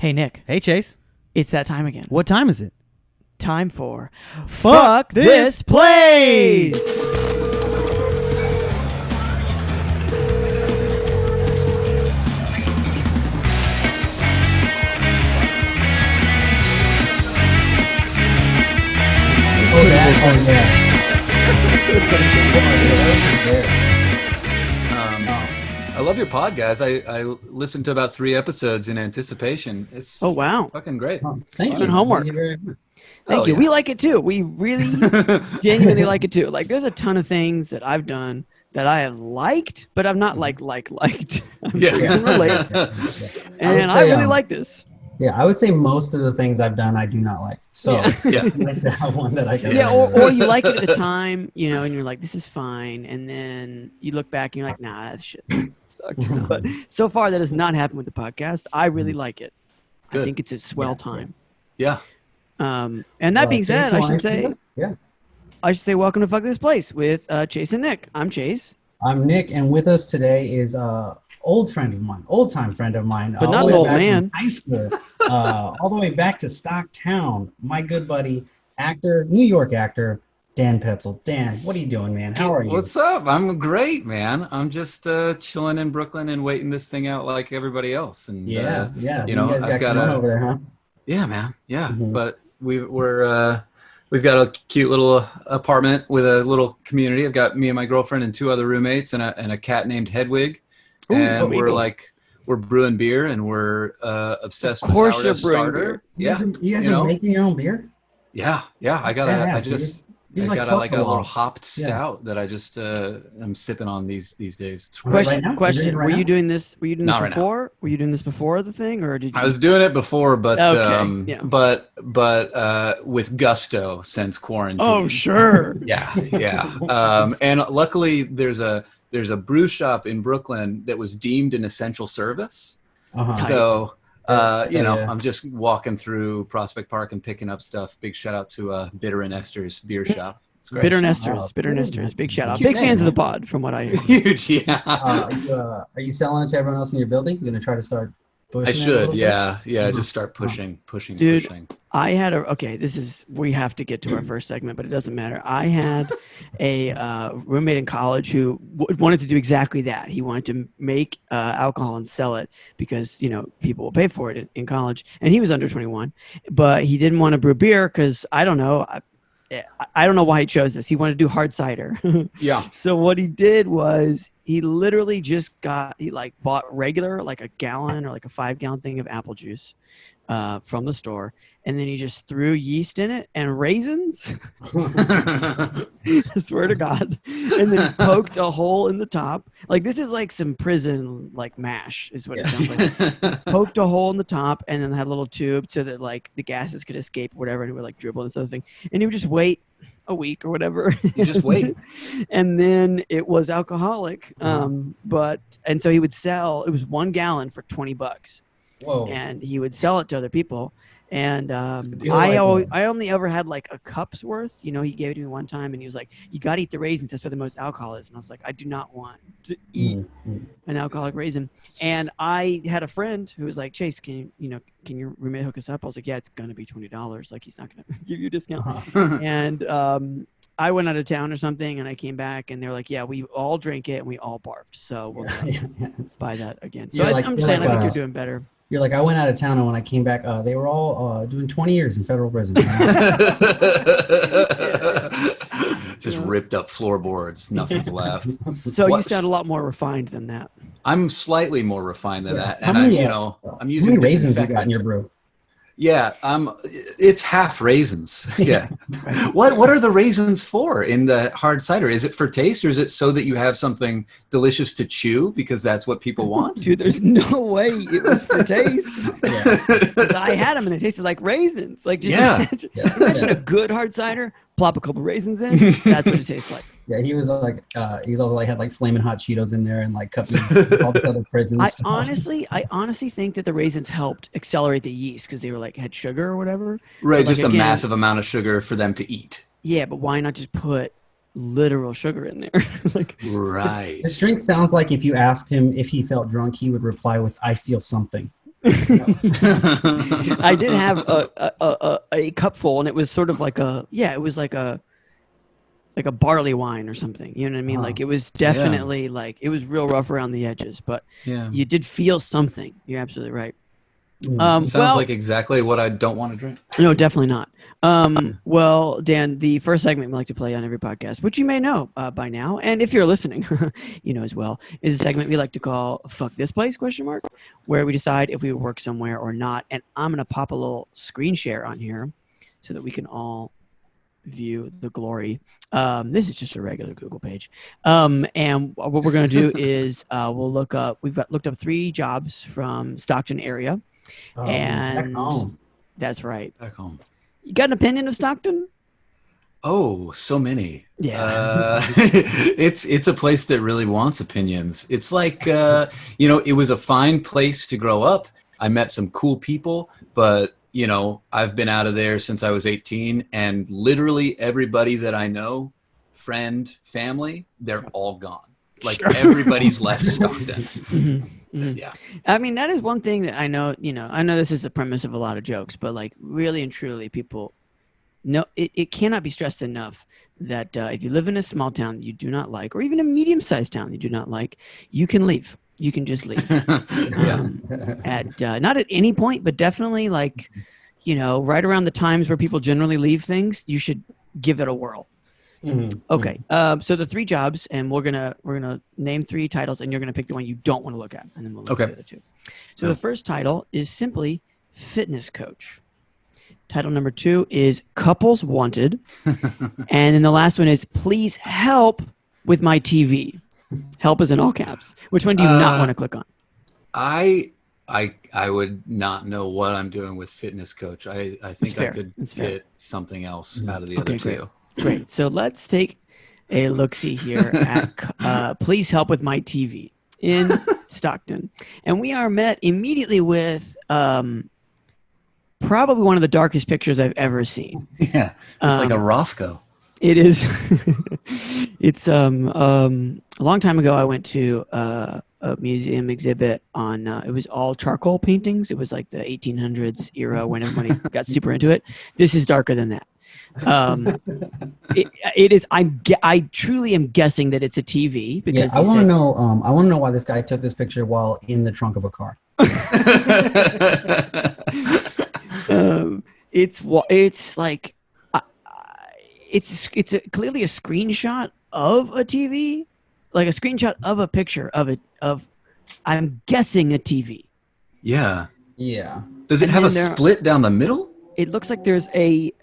Hey, Nick. Hey, Chase. It's that time again. What time is it? Time for Fuck This Place! Oh, that. I love your pod, guys. I listened to about 3 episodes in anticipation. It's Oh, wow. fucking great. Oh, thank Good you. homework. Thank you very much. Thank Oh, you. yeah. We like it too. We really genuinely like it too. Like, there's a ton of things that I've done that I have liked, but I'm not liked. I'm Yeah. sure you can relate. And I say, really like this. Yeah, I would say most of the things I've done I do not like. So Yeah. it's nice to have one that I can. Yeah, or you like it at the time, you know, and you're like, this is fine. And then you look back and you're like, nah, that shit sucked. But so far, that has not happened with the podcast. I really like it. I Good. think it's a swell time. Yeah. And that being said, I should say welcome to Fuck This Place with Chase and Nick. I'm Chase. I'm Nick, and with us today is old time friend of mine, But not all an the way old back man. from high school, all the way back to Stocktown. My good buddy, New York actor, Dan Petzold. Dan, what are you doing, man? How are you? What's up? I'm great, man. I'm just chilling in Brooklyn and waiting this thing out like everybody else. And Yeah. you know, guys I've got going over there, huh? Yeah, man. Yeah, Mhm. but we've got a cute little apartment with a little community. I've got me and my girlfriend and 2 other roommates and a cat named Hedwig. Ooh, And amigo. we're brewing beer and we're obsessed Of with course sourdough you're brewing starter. beer. Yeah, You guys you know? are making your own beer? yeah. I got Yeah, I dude. just He's I like got a truffle little off. hopped Yeah. stout that I just I'm sipping on these days. It's Right great. now? Question. You're doing it right Were you now? doing this? Were you doing this Not right now. before? Were you doing this before the thing, or did you? I was doing it before, but Okay, yeah. but with gusto since quarantine. Oh, sure. Yeah. And luckily there's a brew shop in Brooklyn that was deemed an essential service. Uh-huh. So, you know, Yeah. I'm just walking through Prospect Park and picking up stuff. Big shout out to Bitter and Esther's beer shop. It's great. Bitter Wow. Nesters. Bitter Nesters. Big shout out. Cute Big name, fans of the man. pod, from what I hear. Huge, yeah. Are you selling it to everyone else in your building? You're gonna try to start pushing I it a should, little bit? yeah. Just start pushing. Dude. I had we have to get to our first segment, but it doesn't matter. I had a roommate in college who wanted to do exactly that. He wanted to make alcohol and sell it because, you know, people will pay for it in college. And he was under 21, but he didn't want to brew beer because I don't know. I don't know why he chose this. He wanted to do hard cider. Yeah. So what he did was he literally just bought regular, like a gallon or like a 5-gallon thing of apple juice from the store. And then he just threw yeast in it and raisins. I swear to God. And then he poked a hole in the top. Like, this is like some prison, like, mash is what it sounds like. Poked a hole in the top and then had a little tube so that, like, the gases could escape or whatever. And it would, like, dribble and this other thing. And he would just wait a week or whatever. You just wait. And then it was alcoholic. And so he would sell, it was 1 gallon for $20. Whoa. And he would sell it to other people. And deal. I only ever had like a cup's worth. You know, he gave it to me one time and he was like, you got to eat the raisins. That's where the most alcohol is. And I was like, I do not want to eat an alcoholic raisin. And I had a friend who was like, Chase, can your roommate hook us up? I was like, yeah, it's going to be $20. Like, he's not going to give you a discount. And I went out of town or something and I came back and they're like, yeah, we all drank it and we all barfed. So we'll buy that again. So I'm just saying, I think you're doing better. You're like, I went out of town, and when I came back, they were all doing 20 years in federal prison. Just ripped up floorboards. Nothing's left. So you sound a lot more refined than that. I'm slightly more refined than that, How and many, I'm how using many raisins you got in disinfectant. your brew? Yeah, it's half raisins. Yeah. What are the raisins for in the hard cider? Is it for taste or is it so that you have something delicious to chew because that's what people want? Dude, there's no way it was for taste. 'Cause I had them and they tasted like raisins. Like, just imagine a good hard cider, plop a couple raisins in. That's what it tastes like. Yeah, he was like, he's also like had like flaming hot Cheetos in there and like cupping all the other prisons. I honestly think that the raisins helped accelerate the yeast because they were like had sugar or whatever. Right, But, just like, a again, massive amount of sugar for them to eat. Yeah, but why not just put literal sugar in there? Like, Right. This drink sounds like if you asked him if he felt drunk, he would reply with, I feel something. I did have a cupful, and it was sort of like it was like a barley wine or something. You know what I mean? Like it was definitely like it was real rough around the edges, but you did feel something. You're absolutely right. Sounds like exactly what I don't want to drink. No, definitely not. Well, Dan, the first segment we like to play on every podcast, which you may know by now, and if you're listening, you know as well, is a segment we like to call "Fuck This Place?" where we decide if we work somewhere or not. And I'm gonna pop a little screen share on here so that we can all view the glory. This is just a regular Google page, and what we're gonna do is we'll look up. We've looked up 3 jobs from Stockton area. And back home. That's right. Back home. You got an opinion of Stockton? Oh, so many. Yeah. It's a place that really wants opinions. It's like, it was a fine place to grow up. I met some cool people, but, I've been out of there since I was 18, and literally everybody that I know, friend, family, they're all gone. Like everybody's left Stockton. Mm-hmm. Mm-hmm. Yeah. I mean, that is one thing that I know, I know this is the premise of a lot of jokes, but like really and truly people know it cannot be stressed enough that if you live in a small town that you do not like, or even a medium-sized town that you do not like, you can leave. You can just leave. Not at any point, but definitely like, right around the times where people generally leave things, you should give it a whirl. Mm-hmm. Okay. So the 3 jobs, and we're gonna name 3 titles, and you're gonna pick the one you don't want to look at, and then we'll look at the other 2. So the first title is simply fitness coach. Title number 2 is couples wanted, and then the last one is please help with my TV. Help is in all caps. Which one do you not want to click on? I would not know what I'm doing with fitness coach. I think I could get something else out of the other 2. Great. So let's take a look-see here at please help with my TV in Stockton. And we are met immediately with probably one of the darkest pictures I've ever seen. Yeah, it's like a Rothko. It is. It's a long time ago I went to a museum exhibit on it was all charcoal paintings. It was like the 1800s era when everybody got super into it. This is darker than that. It is. I truly am guessing that it's a TV because I want to know. I want to know why this guy took this picture while in the trunk of a car. It's like it's clearly a screenshot of a TV, like a screenshot of a picture of I'm guessing a TV. Yeah. Yeah. Does it have a split down the middle? It looks like there's a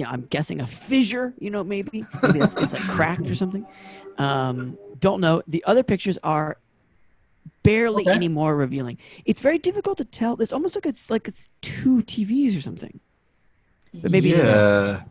I'm guessing a fissure, maybe it's like cracked or something. Don't know. The other pictures are barely any more revealing. It's very difficult to tell. It's almost like it's 2 TVs or something. But maybe it's not.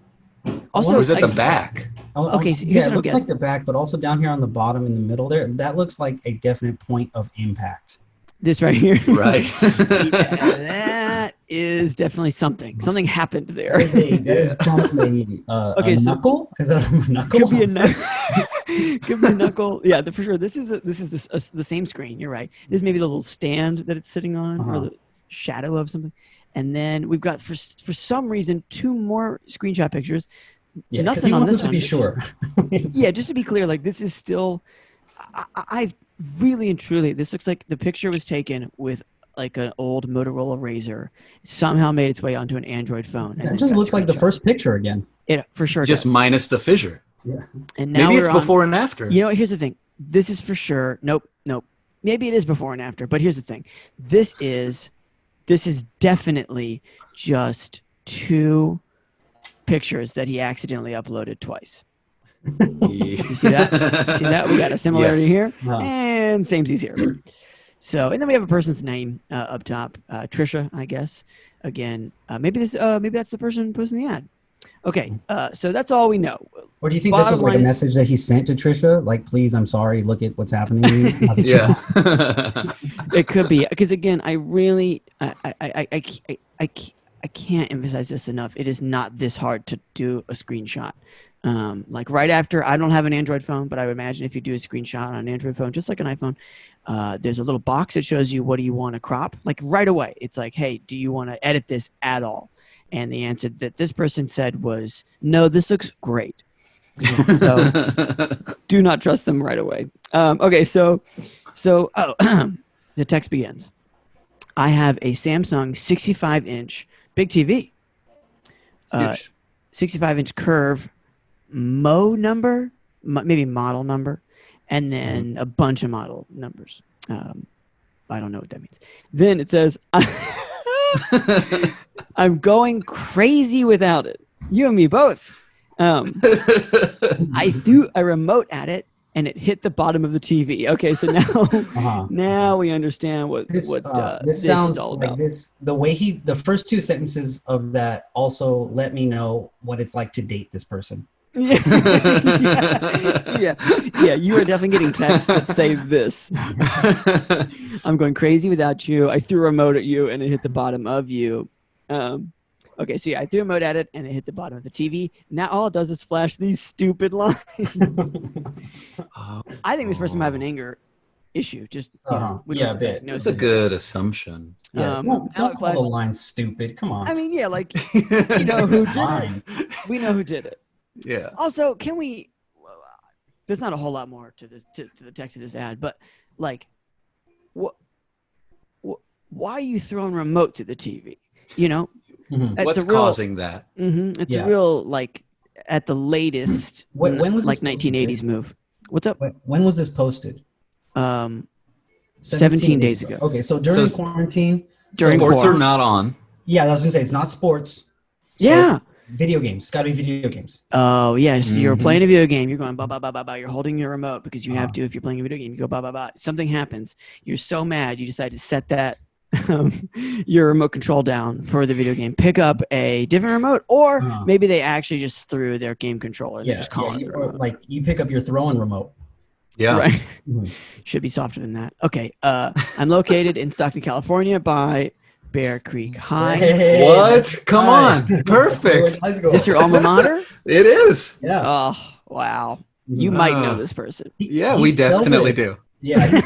Also, or is it the back? Okay, so here's it what I'm looks guessing. like the back, but also down here on the bottom in the middle there, that looks like a definite point of impact. This right here. Right. That is definitely something. Something happened there. That is probably a knuckle. Is that a knuckle? Could be a knuckle. Could be a knuckle. Yeah, for sure. This is the same screen. You're right. This is maybe the little stand that it's sitting on, or the shadow of something. And then we've got, for some reason, 2 more screenshot pictures. Yeah, nothing on this one. To be sure. Yeah, just to be clear, like this is still. I've really and truly. This looks like the picture was taken with like an old Motorola Razr, somehow made its way onto an Android phone. It just looks like the first picture again. It for sure. Just does. Minus the fissure. Yeah. And now maybe it's before and after. Here's the thing. This is for sure. Nope. Maybe it is before and after. But here's the thing. This is definitely just 2 pictures that he accidentally uploaded twice. You see that? We got a similarity here, and samesies here. So, and then we have a person's name up top, Trisha, I guess. Again, maybe that's the person posting the ad. Okay, so that's all we know. Or do you think this was like a message that he sent to Trisha? Like, please, I'm sorry. Look at what's happening to you. Yeah. It could be, because again, I really, I can't emphasize this enough. It is not this hard to do a screenshot. Like right after, I don't have an Android phone, but I would imagine if you do a screenshot on an Android phone, just like an iPhone, there's a little box that shows you what do you want to crop. Like right away, it's like, hey, do you want to edit this at all? And the answer that this person said was, no, this looks great. So do not trust them right away. Okay, so the text begins. I have a Samsung 65-inch big TV, 65-inch curve, maybe model number, and then a bunch of model numbers. I don't know what that means. Then it says, I'm going crazy without it. You and me both. I threw a remote at it and it hit the bottom of the TV. Okay, so now now we understand what this sounds is all like about. The first two sentences of that also let me know what it's like to date this person. Yeah, you are definitely getting texts that say this. I'm going crazy without you. I threw a remote at you and it hit the bottom of you. Okay, so yeah, I threw a remote at it and it hit the bottom of the TV. Now all it does is flash these stupid lines. I think this person might have an anger issue. Just a bit. That's a good assumption. Yeah, don't call the line stupid. Come on. I mean, yeah, like you know who did it. We know who did it. Yeah. Also, can we? There's not a whole lot more to this to the text of this ad, but like, why are you throwing remote to the TV? You know, what's causing that? It's a real like at the latest. When was like this 1980s move? What's up? When was this posted? 17 days ago. Okay, so during quarantine, sports are not on. Yeah, I was gonna say it's not sports. So Yeah. Video games. It's gotta be video games. Oh, yes. So you're playing a video game. You're going, ba, ba, ba, ba, ba. You're holding your remote because you have to. If you're playing a video game, you go, ba, ba, ba. Something happens. You're so mad. You decide to set that, your remote control down for the video game. Pick up a different remote. Or maybe they actually just threw their game controller. And just call it or like you pick up your throwing remote. Yeah. Right. Should be softer than that. Okay. I'm located in Stockton, California by Bear Creek High. Hey, what? Come on. Perfect. Let's go. Is this your alma mater? It is. Yeah. Oh, wow. You might know this person. Yeah, He we spells definitely it. do. Yeah, he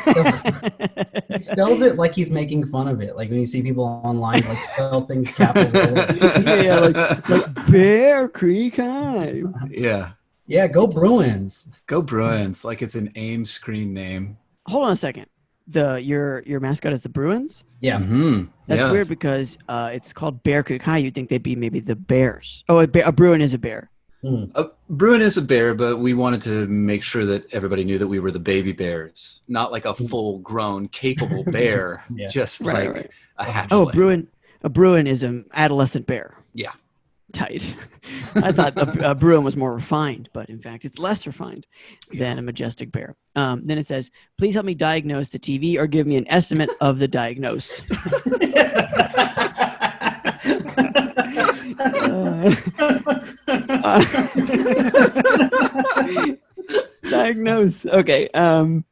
spells it like he's making fun of it. Like when you see people online like spell things capital. Yeah, like Bear Creek High. Yeah. Yeah, go Bruins. Go Bruins. Like it's an AIM screen name. Hold on a second. Your mascot is the Bruins? Yeah. That's weird because it's called Bear Creek High. You'd think they'd be maybe the Bears. Oh, a Bruin is a bear. Bruin is a bear, but we wanted to make sure that everybody knew that we were the baby bears, not like a full-grown, capable bear, just a hatchling. Oh, a Bruin is an adolescent bear. Yeah. Tight. I thought a Bruin was more refined, but in fact, it's less refined than a majestic bear. Then it says, please help me diagnose the TV or give me an estimate of the diagnose. Diagnose. Okay. And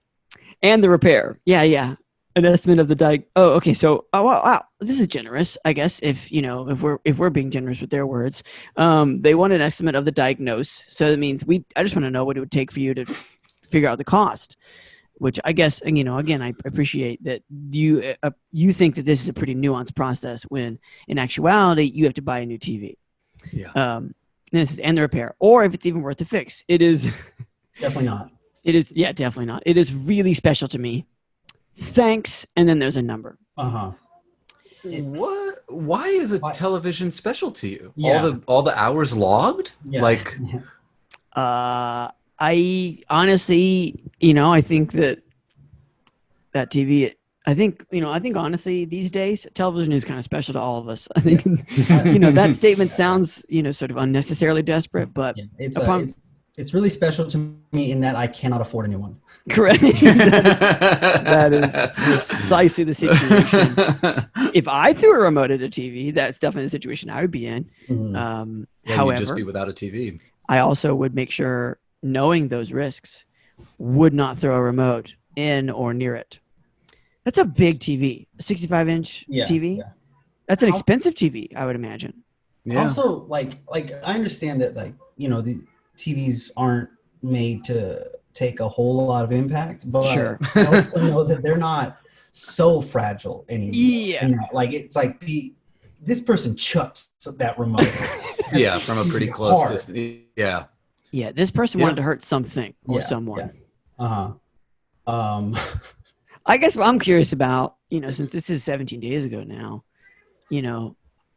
the repair. Yeah. An estimate of the Oh, okay. So, wow. This is generous, I guess. If we're being generous with their words, they want an estimate of the diagnose. So that means I just want to know what it would take for you to figure out the cost. Which I guess, again, I appreciate that you think that this is a pretty nuanced process when in actuality you have to buy a new TV. Yeah. And this is and the repair, or if it's even worth the fix. It is definitely not. It is definitely not. It is really special to me. Thanks, and then there's a number. What? Why is a television special to you? Yeah. All the hours logged? Yeah. Like, I honestly, I think that TV. I think honestly these days television is kind of special to all of us. I think that statement sounds sort of unnecessarily desperate, but it's really special to me in that I cannot afford a new one. Correct. that is precisely the situation. If I threw a remote at a TV, that's definitely the situation I would be in. However, you'd just be without a TV. I also would make sure, knowing those risks, would not throw a remote in or near it. That's a big TV, a 65-inch TV. Yeah. That's an expensive TV, I would imagine. Yeah. Also, like I understand that, TVs aren't made to take a whole lot of impact, but Sure. I also know that they're not so fragile anymore. Yeah. And that, like, it's like this person chucked that remote. Yeah, from a pretty close Hard. distance. Yeah. Yeah, this person wanted to hurt something or Yeah, someone. Yeah. I guess what I'm curious about, since this is 17 days ago now,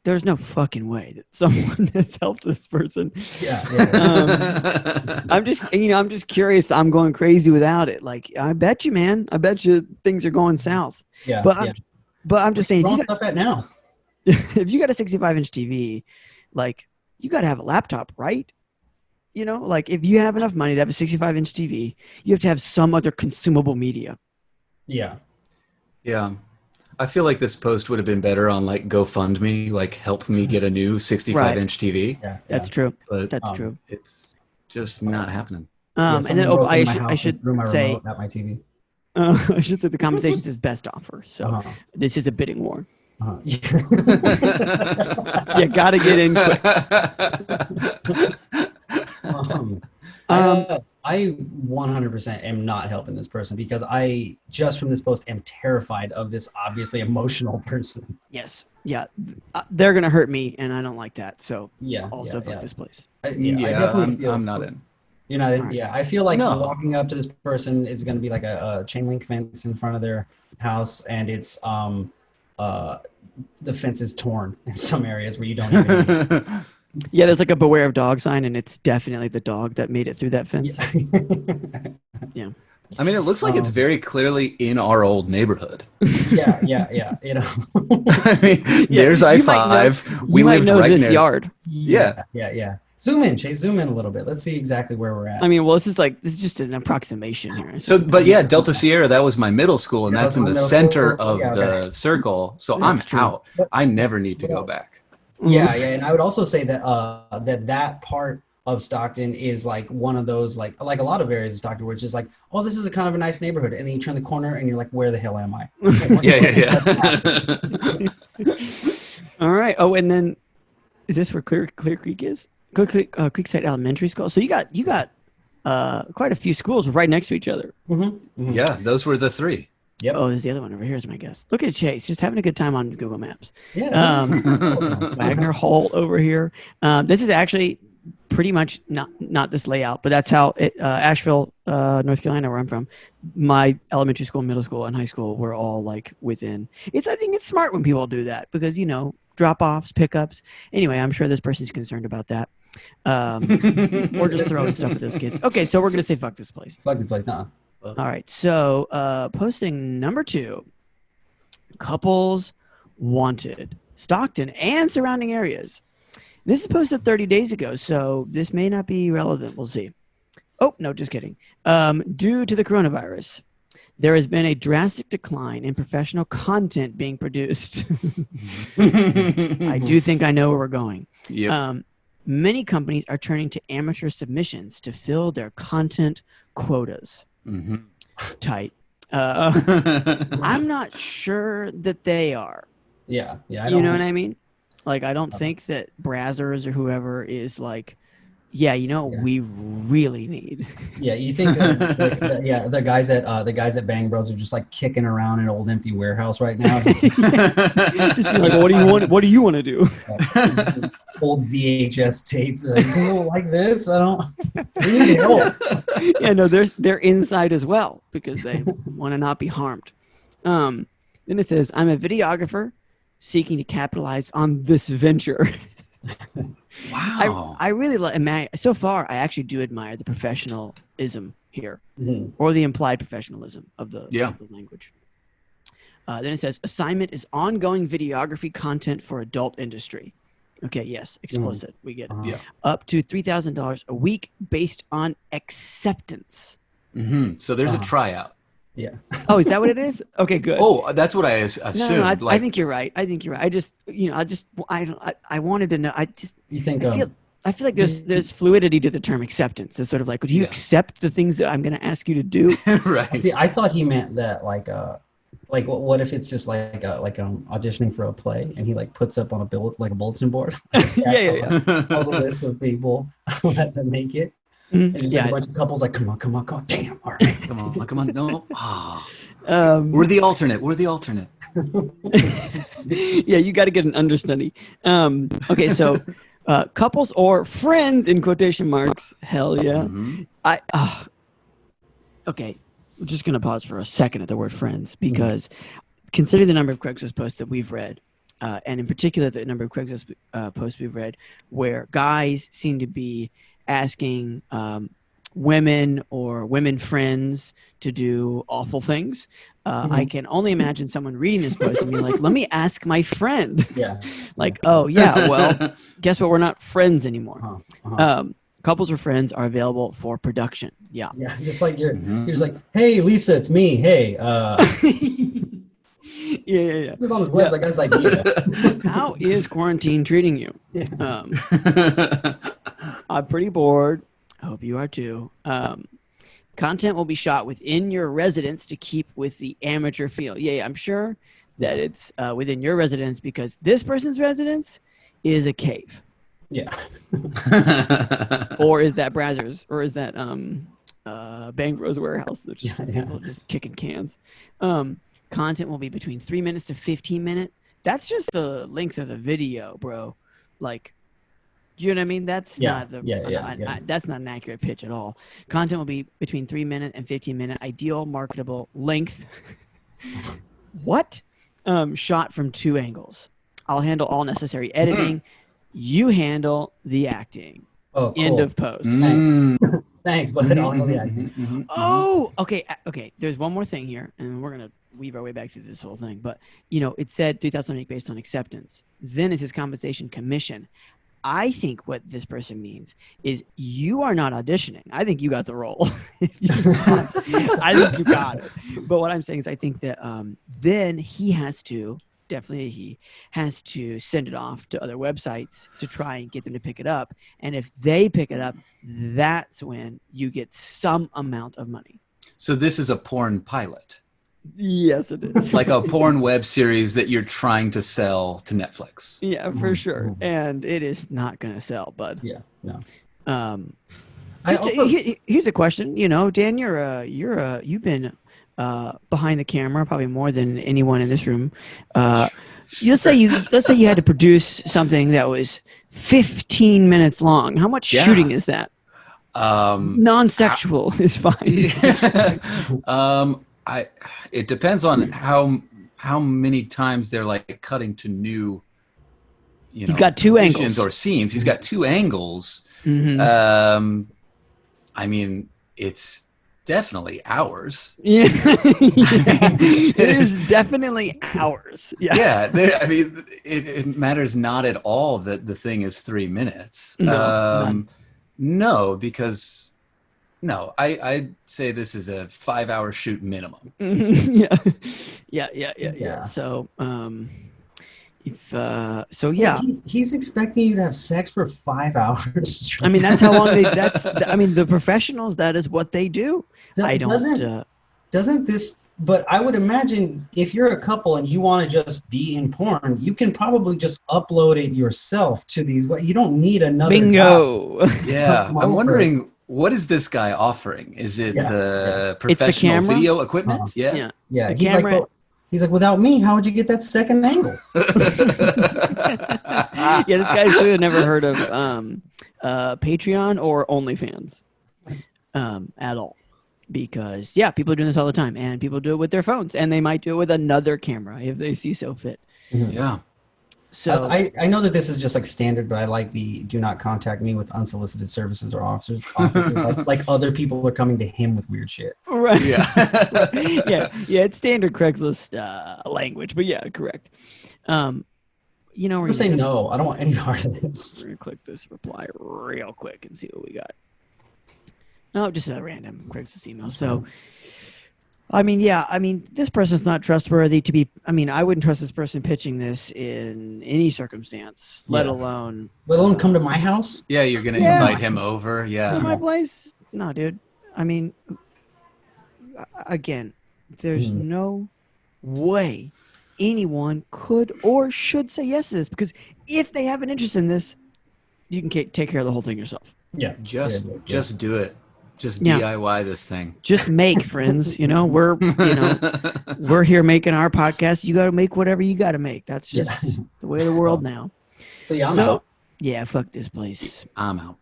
there's no fucking way that someone has helped this person. Yeah. I'm just curious. I'm going crazy without it. Like, I bet you, man. I bet you things are going south. Yeah. But I'm just saying, Throwing stuff at now. if you got a 65-inch TV, like, you got to have a laptop, right? Like, if you have enough money to have a 65-inch TV, you have to have some other consumable media. Yeah. Yeah. I feel like this post would have been better on like GoFundMe, like help me get a new 65-inch TV. Yeah. That's true. But That's true. It's just not happening. And then I should say at my TV. I should say the compensation says best offer. So this is a bidding war. You got to get in quick. I 100% am not helping this person because I just from this post am terrified of this obviously emotional person. Yes. Yeah. They're going to hurt me and I don't like that. So fuck this place. I definitely feel I'm not in. You're not in? Right. Yeah. I feel like walking up to this person is going to be like a chain link fence in front of their house and it's the fence is torn in some areas where you don't even Yeah, there's like a beware of dog sign, and it's definitely the dog that made it through that fence. Yeah. I mean, it looks like it's very clearly in our old neighborhood. Yeah. I mean, there's I-5. We lived know right this near. yard. Yeah. Zoom in, Chase. Zoom in a little bit. Let's see exactly where we're at. I mean, well, this is just an approximation here. So, but yeah, Delta Sierra, that was my middle school, and that's in the center of Yeah, the circle. So That's I'm true. out. I never need to go back. Yeah, and I would also say that that part of Stockton is like one of those like a lot of areas of Stockton where it's just like, oh, this is a kind of a nice neighborhood, and then you turn the corner and you're like, where the hell am I? Yeah. All right. Oh, and then is this where Clear Creek is? Creekside Elementary School. So you got quite a few schools right next to each other. Mm-hmm. Yeah, those were the three. Yep. Oh, there's the other one over here is my guess. Look at Chase, just having a good time on Google Maps. Yeah. Wagner Hall over here. This is actually pretty much not this layout, but that's how Asheville, North Carolina, where I'm from. My elementary school, middle school, and high school were all like within. I think it's smart when people do that because drop-offs, pickups. Anyway, I'm sure this person's concerned about that. Or just throwing stuff at those kids. Okay, so we're gonna say fuck this place. Fuck this place, nah. All right, so posting number 2, couples wanted, Stockton and surrounding areas. This is posted 30 days ago, so this may not be relevant. We'll see. Oh, no, just kidding. Due to the coronavirus, there has been a drastic decline in professional content being produced. I do think I know where we're going. Yep. Many companies are turning to amateur submissions to fill their content quotas. Mm-hmm. Tight. I'm not sure that they are. Yeah. You know what I mean? Like, I don't think that Brazzers or whoever is like, we really need. Yeah, you think the guys at Bang Bros are just like kicking around in an old empty warehouse right now. Just like, what do you want? What do you want to do? Old VHS tapes. Like, like this? We need help. Yeah, no, they're inside as well because they want to not be harmed. Then it says, I'm a videographer seeking to capitalize on this venture. Wow. I really so far I actually do admire the professionalism here, or the implied professionalism of the language. Then it says assignment is ongoing videography content for adult industry. Okay, yes, explicit. We get it. Up to $3,000 a week based on acceptance. Mm-hmm. So there's a tryout. Yeah. Oh, is that what it is? Okay, good. Oh, that's what I assumed. No, I think you're right. I just, I wanted to know. You think? I feel like there's fluidity to the term acceptance. It's sort of like, would you accept the things that I'm going to ask you to do? Right. See, I thought he meant that like what if it's just like auditioning for a play and he like puts up on a bulletin board. Yeah. All the lists of people that make it. And it's like a bunch of couples like, come on, come on, come on. Damn, all right. Come on, no. We're the alternate. Yeah, you got to get an understudy. Okay, so couples or friends in quotation marks. Hell yeah. Mm-hmm. Okay, I'm just gonna pause for a second at the word friends because considering the number of Craigslist posts that we've read, and in particular the number of Craigslist posts we've read, where guys seem to be asking women or women friends to do awful things. I can only imagine someone reading this post and being like, let me ask my friend. Yeah. Like, oh, yeah, well, guess what? We're not friends anymore. Couples or friends are available for production. Yeah. Yeah, just like you're just like, hey, Lisa, it's me. Hey. Yeah. It was on his website. I got this idea. How is quarantine treating you? Yeah. I'm pretty bored. I hope you are too. Content will be shot within your residence to keep with the amateur feel. Yeah, I'm sure that it's within your residence because this person's residence is a cave. Yeah. Or is that Brazzers? Or is that Bang Bros warehouse? They're just people just kicking cans. Content will be between 3 minutes to 15 minutes. That's just the length of the video, bro. Like, do you know what I mean? That's not that's not an accurate pitch at all. Content will be between 3 minute and 15 minute. Ideal marketable length. What? Shot from 2 angles. I'll handle all necessary editing. You handle the acting. Oh, cool. End of post. Thanks. Thanks, but I'll handle the acting. Oh, okay. Okay. There's one more thing here, and we're gonna weave our way back through this whole thing. But it said 3,000 a week based on acceptance. Then it's his compensation commission. I think what this person means is you are not auditioning. I think you got the role. I think you got it. But what I'm saying is I think that then he has to send it off to other websites to try and get them to pick it up. And if they pick it up, that's when you get some amount of money. So this is a porn pilot. Yes, it is. Like a porn web series that you're trying to sell to Netflix. Yeah, for sure. And it is not going to sell, bud. Yeah, no. Here's a question. Dan, you've been behind the camera probably more than anyone in this room. Let's say you had to produce something that was 15 minutes long. How much shooting is that? Non-sexual is fine. It depends on how many times they're like cutting to new, He's got 2 angles or scenes. He's got 2 angles. Mm-hmm. I mean, it's definitely hours. Yeah, it is definitely hours. Yeah. I mean, it matters not at all that the thing is 3 minutes. No, because. No, I'd say this is a 5-hour shoot minimum. Yeah. So, he's expecting you to have sex for 5 hours. I mean, that's how long the professionals, that is what they do. Doesn't this? But I would imagine if you're a couple and you want to just be in porn, you can probably just upload it yourself to these. You don't need another. Bingo. Yeah, I'm wondering. What is this guy offering? Is it the professional video equipment? Yeah. He's like, without me, how would you get that second angle? Yeah, this guy's clearly never heard of Patreon or OnlyFans at all. Because, people are doing this all the time. And people do it with their phones. And they might do it with another camera if they see so fit. Yeah. So I know that this is just like standard, but I like the do not contact me with unsolicited services or offers. like other people are coming to him with weird shit. Right. Yeah. It's standard Craigslist language, but yeah, correct. We're gonna say no. I don't want any part of this. We're gonna click this reply real quick and see what we got. No, just a random Craigslist email. So. This person's not trustworthy to be. I wouldn't trust this person pitching this in any circumstance, let alone come to my house. Yeah, you're gonna invite him over. Yeah, to my place. No, dude. Again, there's no way anyone could or should say yes to this because if they have an interest in this, you can take care of the whole thing yourself. Yeah. Just do it. Just Yeah. DIY this thing. Just make, friends. We're here making our podcast. You got to make whatever you got to make. That's just the way of the world now. So yeah, I'm out. Yeah, fuck this place. I'm out.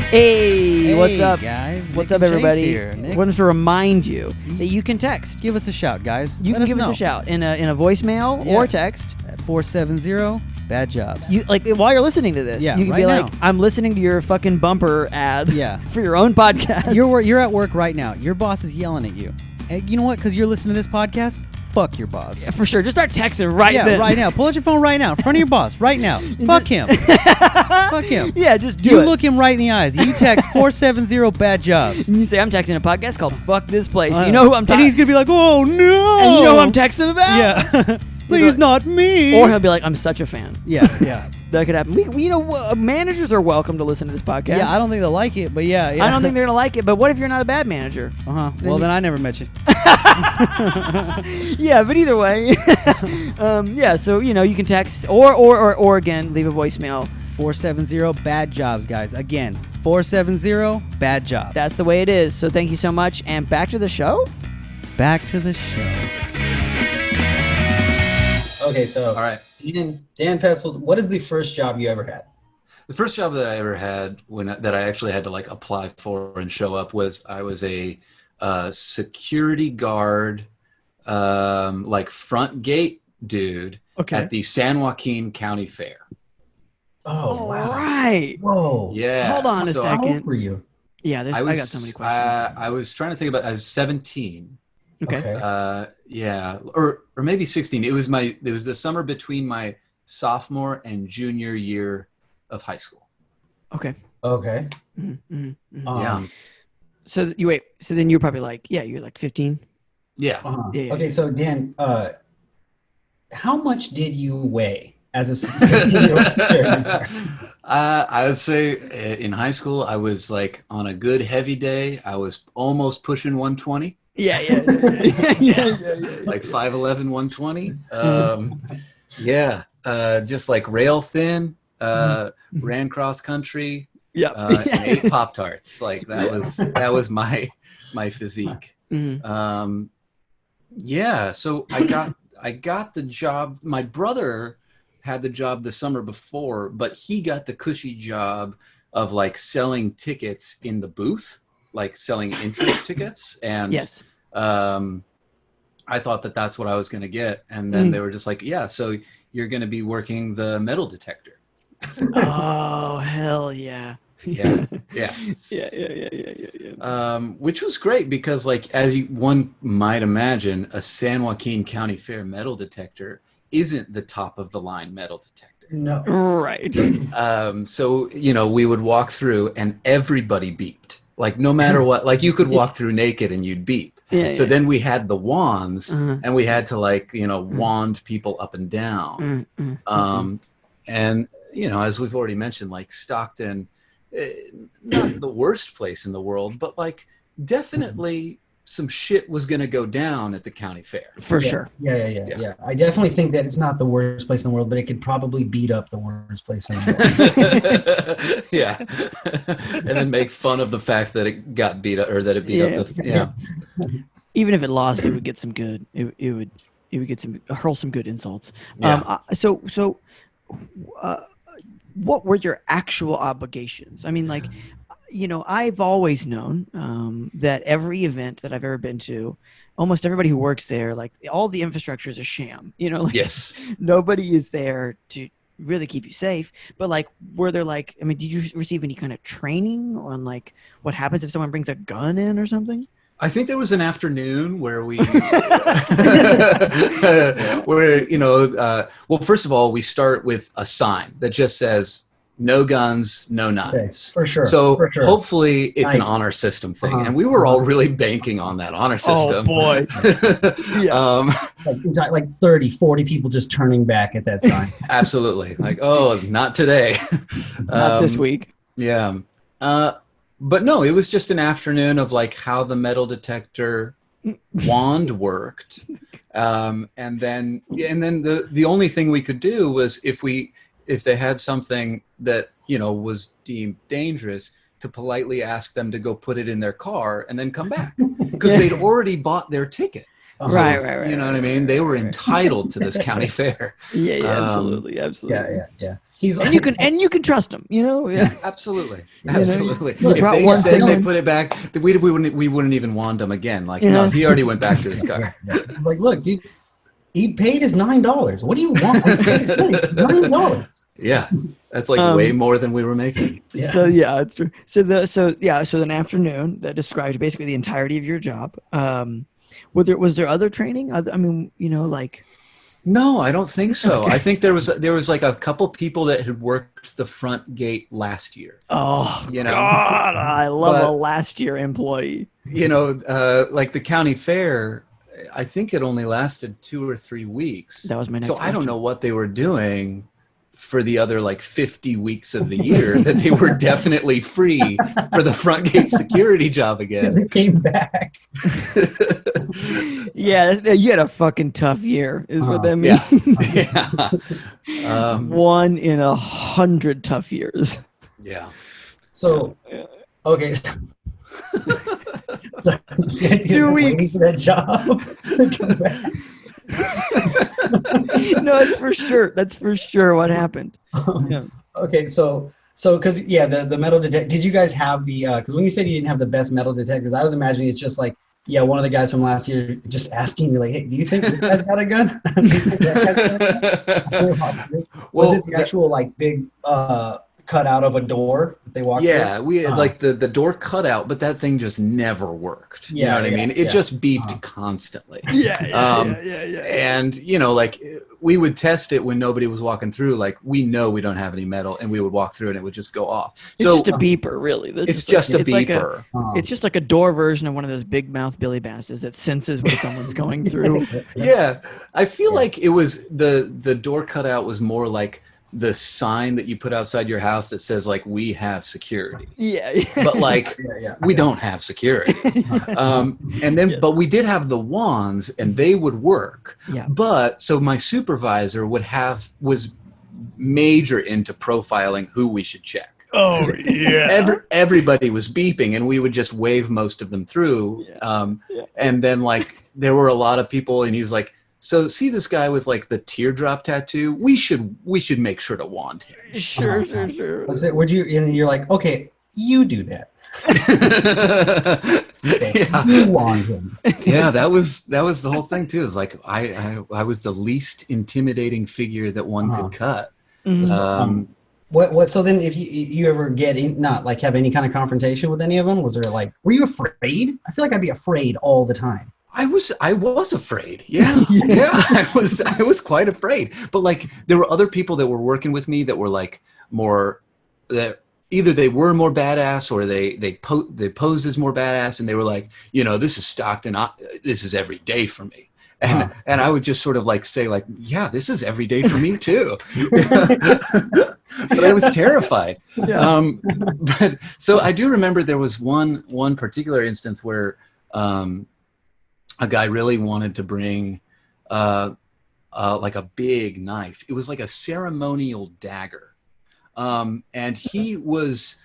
Hey, what's up, guys? What's Nick up, and Chase everybody? Here. Nick, Wanted to remind you that you can text. give us a shout, guys. You can give us a shout in a voicemail or text at 470 Bad Jobs. You like while you're listening to this. Yeah, you can right be now. like, I'm listening to your fucking bumper ad. Yeah. For your own podcast. You're at work right now. Your boss is yelling at you. And you know what? Because you're listening to this podcast. Fuck your boss. Yeah, for sure. Just start texting right then. Right now. Pull out your phone right now in front of your boss right now. Fuck him. Fuck him. Yeah, just do You it. look him right in the eyes. You text 470 Bad Jobs. And you say, I'm texting a podcast called Fuck This Place. You know who I'm And talking. he's gonna be like, oh no. And you know who I'm texting about? Yeah. Please, not me. Or he'll be like, I'm such a fan. Yeah. That could happen. We managers are welcome to listen to this podcast. Yeah, I don't think they'll like it, but yeah. I don't think they're gonna like it. But what if you're not a bad manager? Well, then I never met you. Yeah, but either way, yeah. So you can text or again leave a voicemail. 470 Bad Jobs, guys. Again, 470 Bad Jobs. That's the way it is. So thank you so much, and back to the show. Back to the show. Okay, so All right. Dan Petzold, what is the first job you ever had? The first job that I ever had that I actually had to like apply for and show up was I was a security guard, like front gate dude at the San Joaquin County Fair. Oh, wow. Right. Whoa. Yeah. Hold on a How second. old were you? Yeah, I got so many questions. I was trying to think about. I was 17. Okay. Yeah, or maybe 16. It was the summer between my sophomore and junior year of high school. Okay. Mm-hmm. Yeah. So then you're probably like, you're like 15. Yeah. Yeah. Okay, so Dan, how much did you weigh as a 15-year-old security guard? I would say in high school, I was like on a good heavy day, I was almost pushing 120. Yeah. Like 5'11", 120. Yeah. Just like rail thin, ran cross country. Yeah. And ate Pop-Tarts. Like that was my physique. Mm-hmm. Yeah. So I got the job. My brother had the job the summer before, but he got the cushy job of like selling tickets in the booth, like selling entrance tickets. And Yes. I thought that that's what I was going to get. And then they were just like, yeah, so you're going to be working the metal detector. Oh, hell yeah. Yeah. Yeah. Which was great because, like, one might imagine, a San Joaquin County Fair metal detector isn't the top of the line metal detector. No. Right. So, we would walk through and everybody beeped. Like, no matter what, like you could walk through naked and you'd beep. So then we had the wands and we had to wand people up and down. And, as we've already mentioned, like Stockton, not the worst place in the world, but like definitely some shit was going to go down at the county fair. For sure. Yeah. I definitely think that it's not the worst place in the world, but it could probably beat up the worst place in the world. Yeah. And then make fun of the fact that it got beat up or that it beat up the, Even if it lost, it would get some good. It would get hurl some good insults. Yeah. So what were your actual obligations? I mean, like, I've always known that every event that I've ever been to, almost everybody who works there, like all the infrastructure is a sham. Yes. Nobody is there to really keep you safe. But like, were there like, I mean, did you receive any kind of training on like what happens if someone brings a gun in or something? I think there was an afternoon where we, well, first of all, we start with a sign that just says, no guns, no knives. Okay, for sure. So for sure. hopefully it's an Nice. honor system thing. And we were all really banking on that honor system. Oh boy. Like 30, 40 people just turning back at that sign. Absolutely. Like, oh, not today. Not this week. Yeah. But no, it was just an afternoon of like how the metal detector wand worked. And then the only thing we could do was if they had something that, you know, was deemed dangerous, to politely ask them to go put it in their car and then come back, because they'd already bought their ticket. So, Right. You know what I mean? They were entitled to this county fair. Absolutely. Yeah. And you can trust them, you know? Yeah. Absolutely. You Absolutely. know, If they one said thing they in. put it back, we wouldn't even wand them again. Like, no, he already went back to his car. It's like, look, dude, he paid his $9. What do you want? $9. Yeah, that's like way more than we were making. Yeah. So it's true. So an afternoon that describes basically the entirety of your job. Was there other training? I mean, you know, like. No, I don't think so. Okay. I think there was like a couple people that had worked the front gate last year. Oh, You know? God, I love But- a last year employee. You know, like the county fair, I think it only lasted 2 or 3 weeks. That was my next So I don't question. know what they were doing for the other like 50 weeks of the year that they were definitely free for the front gate security job again. They came back. Yeah, you had a fucking tough year, is what that means. Yeah. 1 in 100 tough years. Yeah. So, okay. So, the idea 2 of waiting weeks. for that job to come back. No, that's for sure what happened. Yeah. Okay, so because the metal detector. Did you guys have the? Because when you said you didn't have the best metal detectors, I was imagining it's just like one of the guys from last year just asking you like, hey, do you think this guy's got a gun? Do you think that guy's got a gun? Was it the actual like big cutout of a door that they walked through? We had like the door cut out, but that thing just never worked. You know what I mean? It just beeped constantly. Yeah. And, you know, like we would test it when nobody was walking through. Like, we know we don't have any metal, and we would walk through and it would just go off. It's just a beeper, really. It's just a beeper. It's just like a door version of one of those big mouth Billy Basses that senses when someone's going through. Yeah. I feel like it was the door cutout was more like the sign that you put outside your house that says like, we have security. Yeah. But like, we don't have security. And then, but we did have the wands, and they would work. Yeah. But so my supervisor was major into profiling who we should check. Oh, yeah. Everybody was beeping, and we would just wave most of them through. And then like, there were a lot of people, and he was like, so see this guy with like the teardrop tattoo? We should make sure to wand him. Sure. Was it? Would you? And you're like, okay, you do that. You wand him. Yeah, that was the whole thing too. It's like I was the least intimidating figure that one could cut. Mm-hmm. What? So then, if you ever get not like have any kind of confrontation with any of them, was there like, were you afraid? I feel like I'd be afraid all the time. I was afraid. Yeah. I was quite afraid. But like, there were other people that were working with me that were like more that either they were more badass or they posed as more badass, and they were like, you know, this is Stockton. This is every day for me. And I would just sort of like say like, yeah, this is every day for me too. But I was terrified. Yeah. But so I do remember there was one particular instance where a guy really wanted to bring like a big knife. It was like a ceremonial dagger. And he was,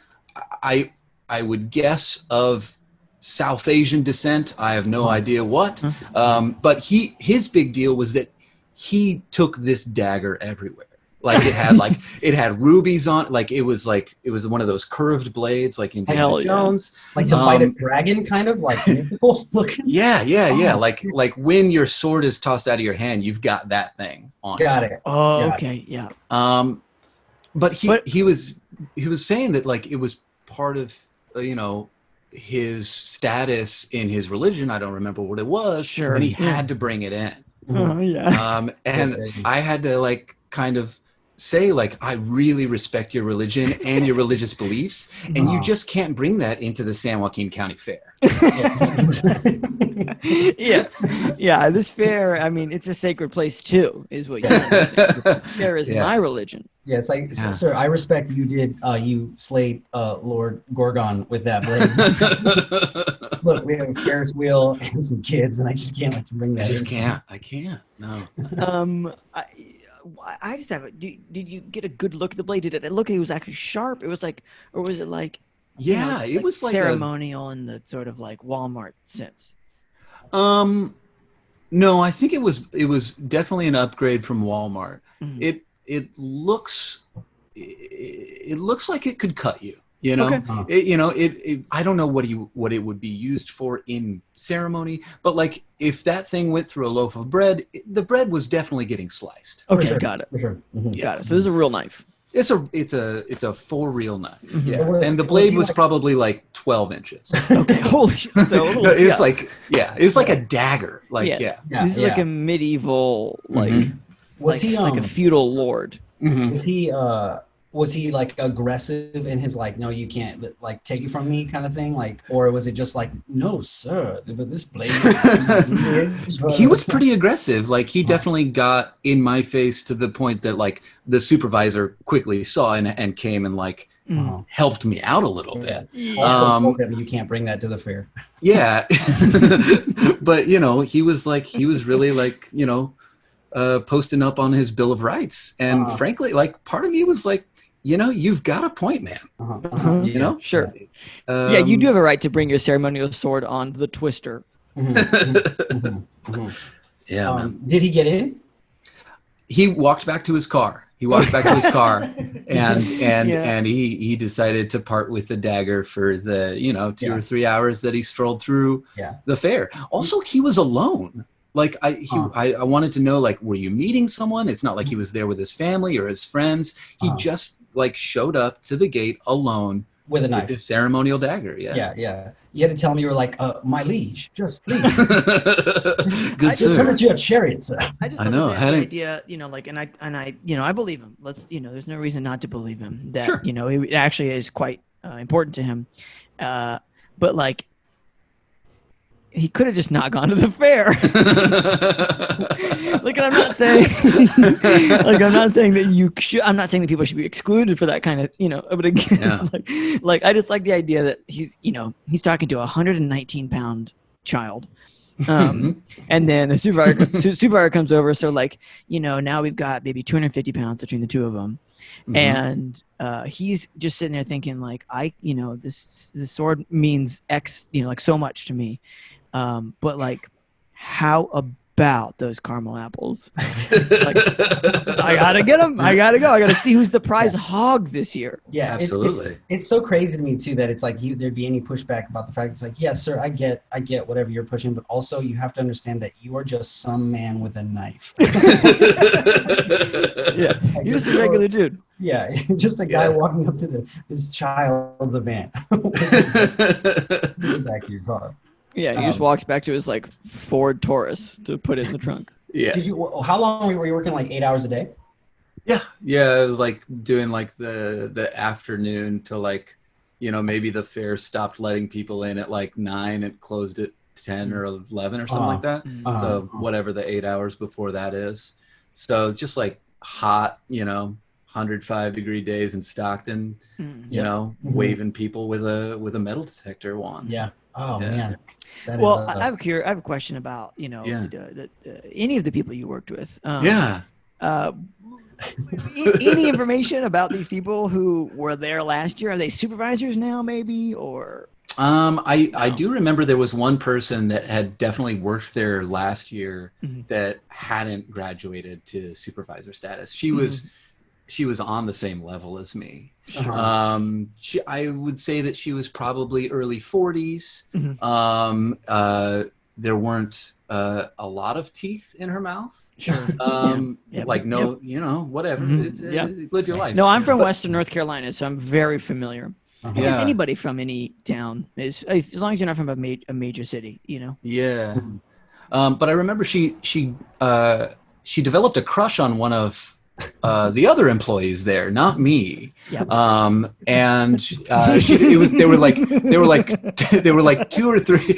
I would guess, of South Asian descent. I have no idea what. But his big deal was that he took this dagger everywhere. Like it had rubies on it. Like it was one of those curved blades like Indiana Jones. Like to fight a dragon, kind of like mythical looking. Yeah. Like when your sword is tossed out of your hand, you've got that thing on. Got it. Oh, okay, yeah. But he was saying that like it was part of his status in his religion. I don't remember what it was. Sure. And he had to bring it in. Oh, yeah. And I had to like kind of say like, I really respect your religion and your religious beliefs, and you just can't bring that into the San Joaquin County Fair. Yeah. This fair, I mean, it's a sacred place too, is what you understand. Fair is my religion. Yeah, it's like, sir, I respect you slayed Lord Gorgon with that blade. Look, we have a Ferris wheel and some kids, and I just can't let you bring that. I can't. No. I just have it. Did you get a good look at the blade? Did it look like it was actually sharp? It was like, or was it like? Yeah, it was like ceremonial in the sort of like Walmart sense. No, I think it was definitely an upgrade from Walmart. Mm-hmm. It looks like it could cut you. You know, Okay. I don't know what it would be used for in ceremony, but like if that thing went through a loaf of bread, the bread was definitely getting sliced. Okay, sure. got it. For sure. Mm-hmm. Got it. So this is a real knife. It's a full real knife. Mm-hmm. Yeah, and the blade was probably like 12 inches. Okay, holy shit. So No, it's like it's like a dagger. Like this is like a medieval like was he like a feudal lord. Mm-hmm. Was he like aggressive in his like, no, you can't like take it from me kind of thing, like, or was it just like, no sir, but this blade he was pretty aggressive. Like he definitely got in my face to the point that like the supervisor quickly saw and came and like helped me out a little bit. You can't bring that to the fair. Yeah. But he was really like posting up on his Bill of Rights, and frankly, like part of me was like, you've got a point, man. Sure. You do have a right to bring your ceremonial sword on the twister. Yeah, man. Did he get in? He walked back to his car. And he decided to part with the dagger for the 2 or 3 hours that he strolled through the fair. Also, he was alone. Like I wanted to know, like, were you meeting someone? It's not like he was there with his family or his friends. He just like showed up to the gate alone with a knife, with his ceremonial dagger. Yeah. You had to tell him, you were like, my liege, just please. Good sir. Come into your chariot, sir. I just understand the idea, I believe him. There's no reason not to believe him that, it actually is quite important to him. But like, he could have just not gone to the fair. Like, and I'm not saying, that you should. I'm not saying that people should be excluded for that kind of, But again, like I just like the idea that he's talking to a 119-pound child, and then the supervisor comes over. So like, now we've got maybe 250 pounds between the two of them, and he's just sitting there thinking like, this sword means X, like so much to me. But like, how about those caramel apples? Like, I gotta get them. I gotta go. I gotta see who's the prize hog this year. Yeah, absolutely. It's so crazy to me too that it's like there'd be any pushback about the fact it's like, yes, sir, I get whatever you're pushing, but also you have to understand that you are just some man with a knife. Yeah, you're just a regular dude. Yeah, just a guy walking up to this child's event. Back to your car. Yeah, he just walks back to his like Ford Taurus to put it in the trunk. Yeah. How long were you working? Like 8 hours a day? Yeah. It was like doing like the afternoon to like, maybe the fair stopped letting people in at like 9 and closed at 10 or 11 or something like that. So whatever the 8 hours before that is. So just like hot, 105-degree days in Stockton, waving people with a metal detector wand. Yeah. Oh man. Well, I have a question about any of the people you worked with. Any information about these people who were there last year? Are they supervisors now, maybe, or? I do remember there was one person that had definitely worked there last year that hadn't graduated to supervisor status. She was on the same level as me. I would say that she was probably early 40s. There weren't a lot of teeth in her mouth. Sure. Whatever. It's live your life. No, I'm from Western North Carolina, so I'm very familiar. Because anybody from any town is, as long as you're not from a major city, Yeah. But I remember she developed a crush on one of the other employees there, not me. Yep. And they were like 2 or 3.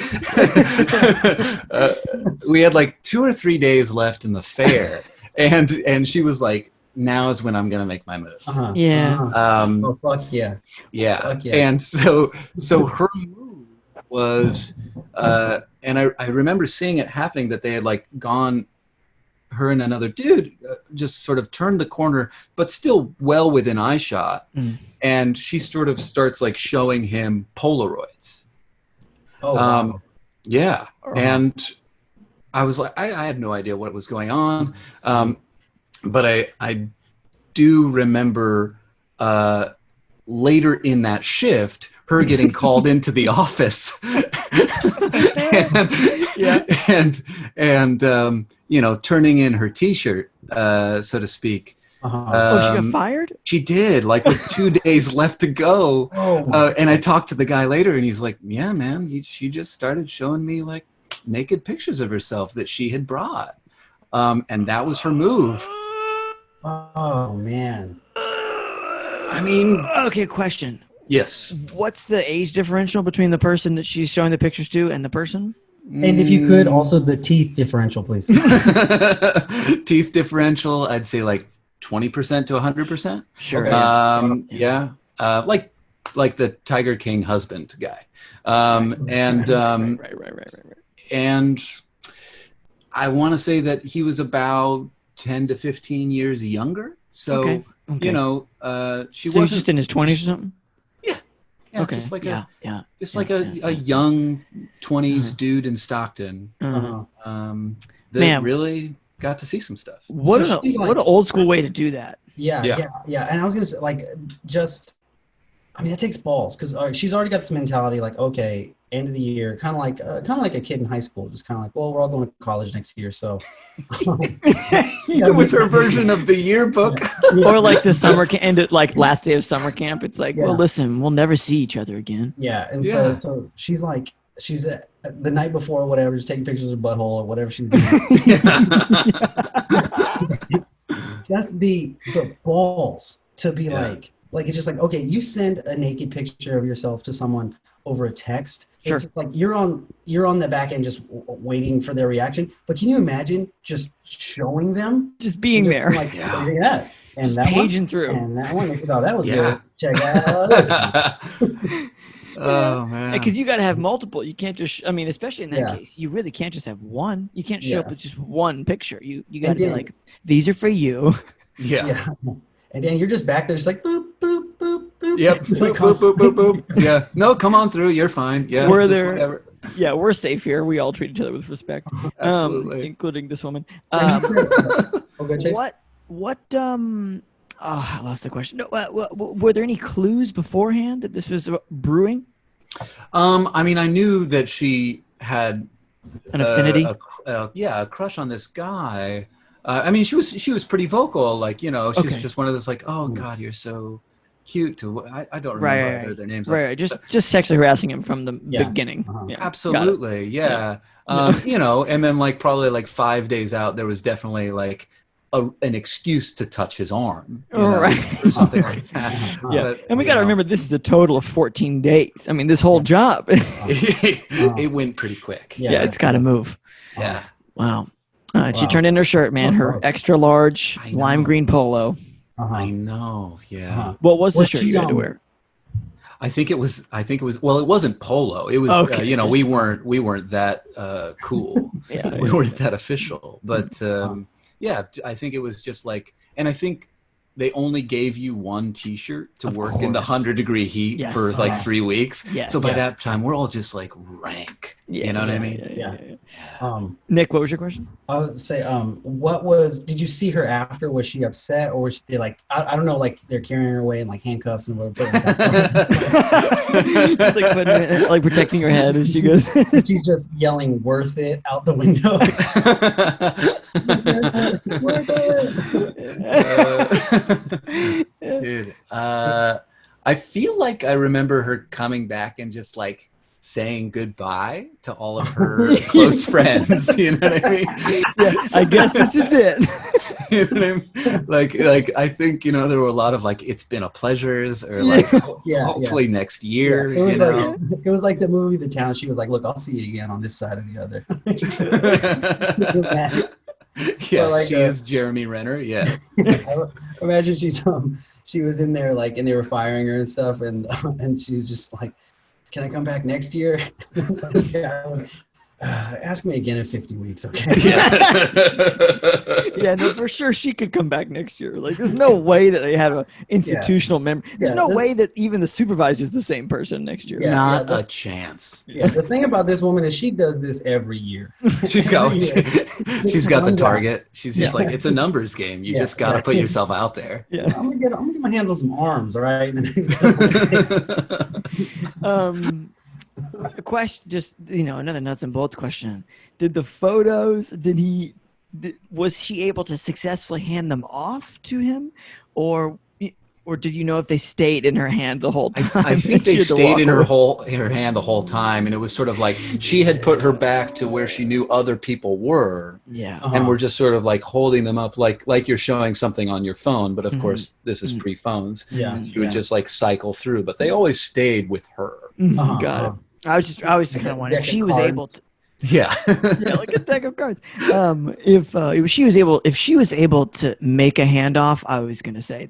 We had like 2 or 3 days left in the fair, and she was like, "Now is when I'm gonna make my move." Fuck yeah. Yeah. Fuck yeah. And so her move was, and I remember seeing it happening that they had like gone her and another dude just sort of turned the corner, but still well within eye shot. And she sort of starts like showing him Polaroids. Oh, wow. Yeah. And I was like, I had no idea what was going on. But I do remember later in that shift, her getting called into the office and you know, turning in her T-shirt, so to speak. Oh, she got fired? She did, like with 2 days left to go. And I talked to the guy later, and he's like, "Yeah, man, she just started showing me like naked pictures of herself that she had brought, and that was her move." Oh man. I mean, okay, question. Yes. What's the age differential between the person that she's showing the pictures to and the person? And if you could, also the teeth differential, please. Teeth differential, I'd say like 20% to 100%. Sure. Okay. Yeah. Like the Tiger King husband guy. And and I want to say that he was about 10 to 15 years younger. So, Okay. you know, she So wasn't he's just in his 20s or something? Yeah, Okay. just like a a young 20s dude in Stockton. Uh-huh. That Man. really got to see some stuff. What So an she's what an old school way to do that. Yeah. And I was gonna say, like, just, I mean, it takes balls because she's already got this mentality, like, okay, end of the year, kind of like a kid in high school, just kind of like, well, we're all going to college next year, so. It was her version of the yearbook. Or like the summer camp, like last day of summer camp. It's like, Yeah. well, listen, we'll never see each other again. Yeah, and Yeah. so she's like, the night before or whatever, just taking pictures of her butthole or whatever she's doing. Just the balls to be like it's just like, okay, you send a naked picture of yourself to someone over a text. Sure. It's just like you're on the back end just waiting for their reaction. But can you imagine just showing them? Just being Just there. like, what do you think of that? And Just that paging one, through. and that one. Oh, that was Yeah. good. Check out this one. Oh man. Because you got to have multiple. You can't just, I mean, especially in that Yeah. case, you really can't just have one. You can't show Yeah. up with just one picture. You got to And be then- like, these are for you. Yeah. Yeah. And then you're just back there, just like boop, boop, boop, boop. Yep. Just Boop, like boop, boop, boop, boop. Yeah. No, come on through. You're fine. Yeah. Were just there- whatever. Yeah, we're safe here. We all treat each other with respect, Absolutely. including this woman. Oh, good, Chase. I lost the question. No, were there any clues beforehand that this was brewing? I mean, I knew that she had An affinity? a crush on this guy. I mean, she was pretty vocal. Like, you know, she's Okay. just one of those like, oh God, you're so cute. I don't remember Right. their names. Right. Just sexually harassing him from the Yeah. beginning. Uh-huh. Yeah, got it. Absolutely, yeah. You know, and then like probably like 5 days out, there was definitely like an excuse to touch his arm, you know, Right. or something like that. Yeah, But, and we you got to know, remember this is a total of 14 days. I mean, this whole job. it went pretty quick. Yeah, it's got to move. Yeah. Wow. She Wow. turned in her shirt, man. Her Oh. extra large I know. lime green polo. Uh-huh. I know. Yeah. Uh-huh. What was the Was shirt she, you had to wear? I think it was. Well, it wasn't polo. It was. Okay, You know, just- we weren't that cool. Yeah, We weren't that official. But yeah, I think it was just like, and I think they only gave you one T-shirt to Of work in the course. 100-degree heat Yes. for like Yes. 3 weeks. Yes. So by Yeah. that time, we're all just like rank. Yeah, You know what I yeah, mean? Yeah. yeah. Nick, what was your question? I would say, did you see her after? Was she upset, or was she like, I don't know, like they're carrying her away in like handcuffs and whatever. Just like, like protecting her head as she goes. She's just yelling "worth it" out the window. Worth it. Dude, I feel like I remember her coming back and just like saying goodbye to all of her close friends. You know what I mean? Yeah, I guess this is it. You know what I mean? Like I think, you know, there were a lot of like, it's been a pleasures, or like, Yeah, hopefully next year. Yeah, it was you like know? it was like the movie The Town. She was like, "Look, I'll see you again on this side or the other." Yeah, like, she is Jeremy Renner. Yeah. Imagine she was in there like, and they were firing her and stuff, and she was just like, "Can I come back next year?" Yeah, Ask me again in 50 weeks, okay? Yeah, no, for sure she could come back next year. Like, there's no way that they have an institutional memory. There's no way that even the supervisor is the same person next year. Not a chance. Yeah, the thing about this woman is she does this every year. She's got the target. She's just like, it's a numbers game. You just got to put yourself out there. Yeah, I'm gonna get my hands on some arms, all right? A question, just another nuts and bolts question. Did the photos? Was she able to successfully hand them off to him, or did you know if they stayed in her hand the whole time? I think they stayed in her hand the whole time, and it was sort of like she had put her back to where she knew other people were. Yeah, and we're just sort of like holding them up, like you're showing something on your phone. But of course, this is pre-phones. Yeah, she would just like cycle through, but they always stayed with her. Got it. I was just kind of wondering if she was able to. Yeah. Yeah, like a deck of cards. If she was able to make a handoff, I was gonna say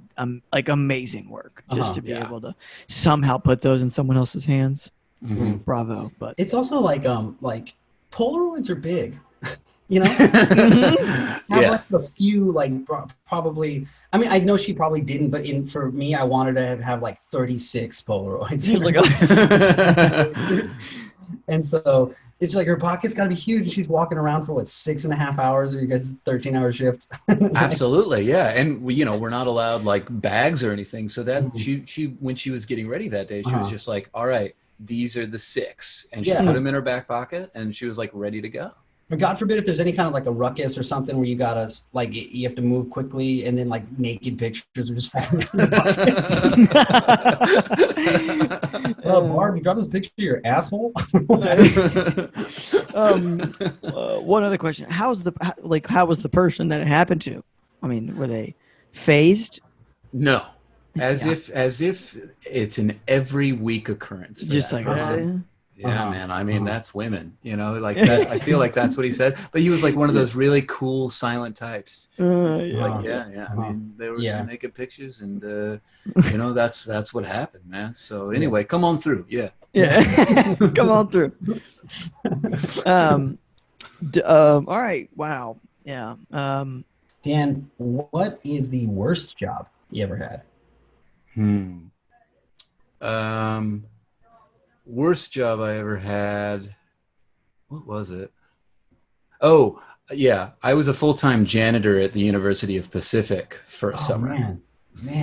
like amazing work just to be able to somehow put those in someone else's hands. Bravo. But it's also like Polaroids are big. Have like a few, like probably. I mean, I know she probably didn't, but for me, I wanted to have like 36 Polaroids. She was like, and so it's like her pocket's got to be huge, and she's walking around for 6.5 hours, or you guys 13-hour shift. Absolutely, yeah. And we're not allowed like bags or anything. So that she when she was getting ready that day, she was just like, all right, these are the 6, and she put them in her back pocket, and she was like ready to go. Or God forbid if there's any kind of like a ruckus or something where you gotta like you have to move quickly, and then like naked pictures are just falling out of the pocket. Barb, you dropped this picture of your asshole. One other question: how was the person that it happened to? I mean, were they phased? No, as if it's an every week occurrence. Just like Yeah, man. I mean, that's women, like that. I feel like that's what he said. But he was like one of those really cool silent types. I mean, there were some naked pictures, and that's what happened, man. So anyway, come on through. Yeah. Come on through. All right. Wow. Yeah. Dan, what is the worst job you ever had? Worst job I ever had. What was it? Oh, yeah. I was a full-time janitor at the University of Pacific for a summer. Man.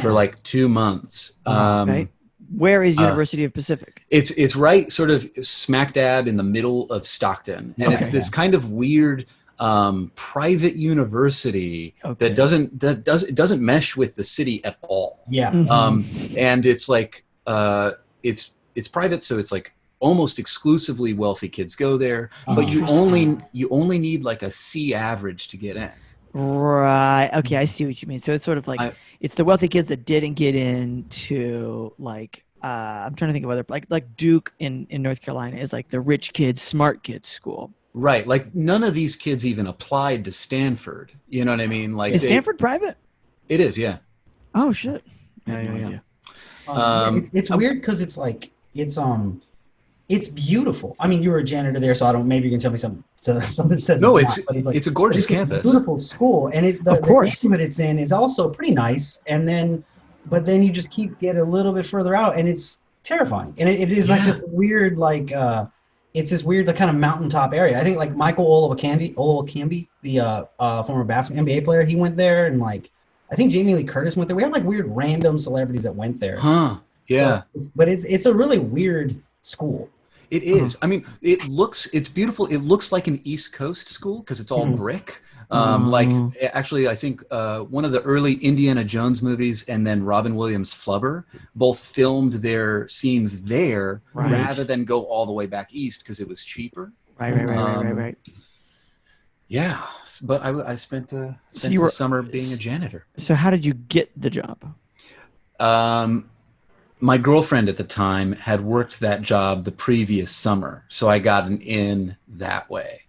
For like 2 months. Okay. Where is University of Pacific? It's right sort of smack dab in the middle of Stockton. And it's this kind of weird private university that doesn't mesh with the city at all. Yeah. And it's like it's private, so it's like almost exclusively wealthy kids go there, but you only need like a C average to get in. Right. Okay, I see what you mean. So it's sort of like it's the wealthy kids that didn't get into like I'm trying to think of other like Duke in North Carolina is like the rich kids, smart kids school. Right. Like none of these kids even applied to Stanford. You know what I mean? Like is Stanford private? It is, yeah. Oh shit. Yeah. It's weird because it's like it's beautiful. I mean, you were a janitor there, so I don't. Maybe you can tell me something that says no. It's a gorgeous campus. A beautiful school, and of course, the neighborhood it's in is also pretty nice. But then you just get a little bit further out, and it's terrifying. And it is like this weird, it's this weird kind of mountaintop area. I think like Michael Olowokandi, the former basketball NBA player, he went there, and like I think Jamie Lee Curtis went there. We had like weird random celebrities that went there. Huh. Yeah. So it's a really weird school. It is. I mean, it's beautiful. It looks like an East Coast school because it's all brick. Like actually, I think one of the early Indiana Jones movies and then Robin Williams' Flubber both filmed their scenes there rather than go all the way back east because it was cheaper. Right. Yeah, but I spent the summer being a janitor. So how did you get the job? My girlfriend at the time had worked that job the previous summer, so I got an in that way.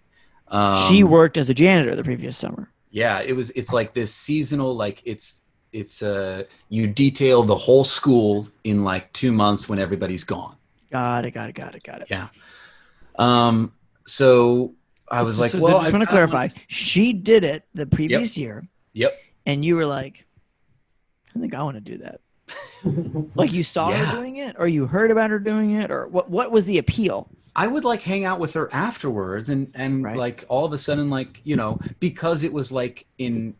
She worked as a janitor the previous summer. Yeah, it's like this seasonal, like it's you detail the whole school in like 2 months when everybody's gone. Got it. Yeah. so I was like, well, I just want to clarify. She did it the previous year. Yep. And you were like, I think I want to do that. Like you saw her doing it, or you heard about her doing it, or what was the appeal? I would like hang out with her afterwards and Right. like all of a sudden, like, you know, because it was like in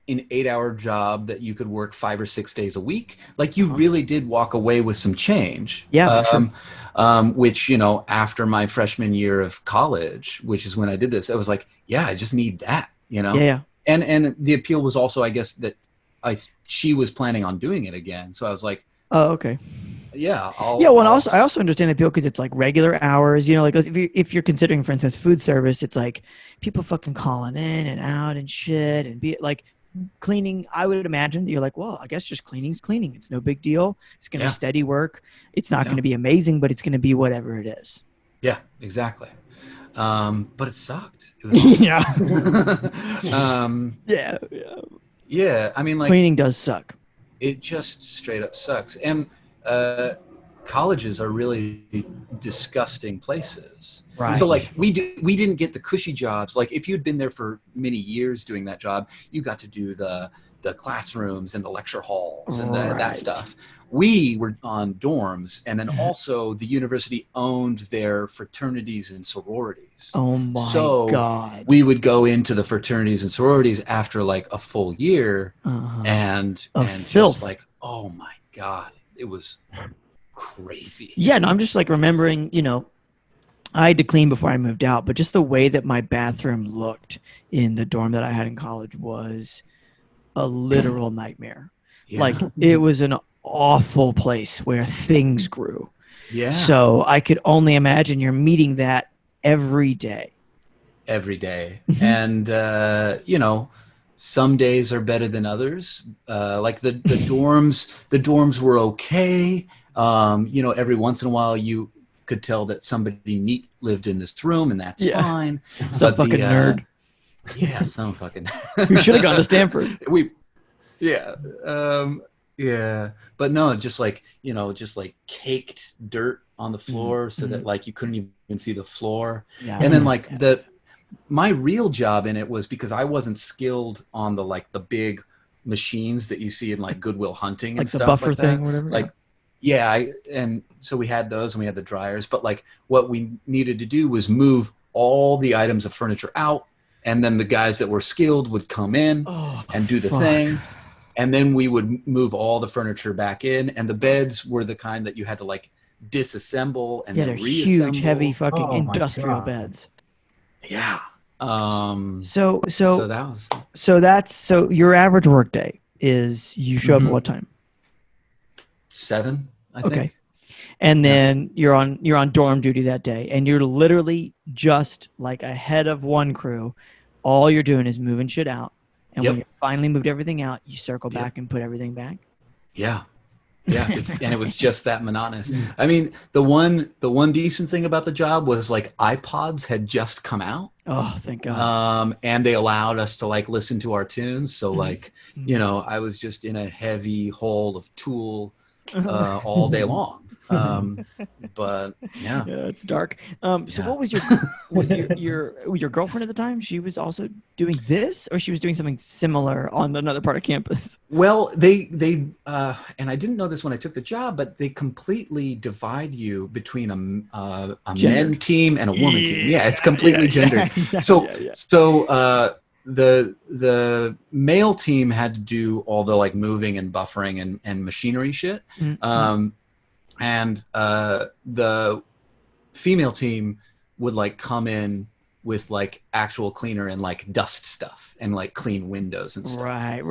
an 8-hour job that you could work 5 or 6 days a week, like you really did walk away with some change. Yeah, for sure. Which, you know, after my freshman year of college, which is when I did this, I was like, yeah, I just need that, you know? Yeah. And the appeal was also, I guess, that she was planning on doing it again. So I was like, oh, okay. Yeah. I also understand the appeal because it's like regular hours, you know, like if you're considering, for instance, food service, it's like people fucking calling in and out and shit and be like cleaning. I would imagine that you're like, well, I guess just cleaning's cleaning. It's no big deal. It's going to be steady work. It's not going to be amazing, but it's going to be whatever it is. Yeah, exactly. But it sucked. It was yeah. I mean, like cleaning does suck. It just straight up sucks. And colleges are really disgusting places. Right. So like we didn't get the cushy jobs. Like if you'd been there for many years doing that job, you got to do the classrooms and the lecture halls and that stuff. We were on dorms, and then also the university owned their fraternities and sororities. Oh my God. We would go into the fraternities and sororities after like a full year and just like, oh my God, it was crazy. Yeah, no, I'm just like remembering, you know, I had to clean before I moved out, but just the way that my bathroom looked in the dorm that I had in college was a literal nightmare. Yeah. Like it was an awful place where things grew. Yeah. So I could only imagine you're meeting that every day. Every day. And, you know, some days are better than others. Like the dorms were okay. You know, every once in a while you could tell that somebody neat lived in this room, and that's fine. Some fucking nerd. Yeah, some fucking. We should have gone to Stanford. Yeah, but no, just like, you know, just like caked dirt on the floor so that like you couldn't even see the floor. Yeah. And then like my real job in it was because I wasn't skilled on the big machines that you see in like Goodwill Hunting and like stuff the buffer like that. thing, whatever. Like, and so we had those and we had the dryers, but like what we needed to do was move all the items of furniture out, and then the guys that were skilled would come in and do the thing. And then we would move all the furniture back in, and the beds were the kind that you had to like disassemble and then reassemble. Huge, heavy fucking industrial beds. Yeah. So your average work day is you show up at what time? 7, I think. Okay. And then you're on dorm duty that day, and you're literally just like ahead of one crew. All you're doing is moving shit out. And when you finally moved everything out, you circle back and put everything back. Yeah. Yeah. And it was just that monotonous. I mean, the one decent thing about the job was like iPods had just come out. Oh, thank God. And they allowed us to like listen to our tunes. So like, you know, I was just in a heavy hole of Tool all day long. But yeah, it's dark. So what was your girlfriend at the time? She was also doing this, or she was doing something similar on another part of campus? Well, they and I didn't know this when I took the job, but they completely divide you between a men team and a woman team. Yeah, it's completely gendered. So the male team had to do all the like moving and buffering and machinery shit. And the female team would like come in with like actual cleaner and like dust stuff and like clean windows and stuff. Right.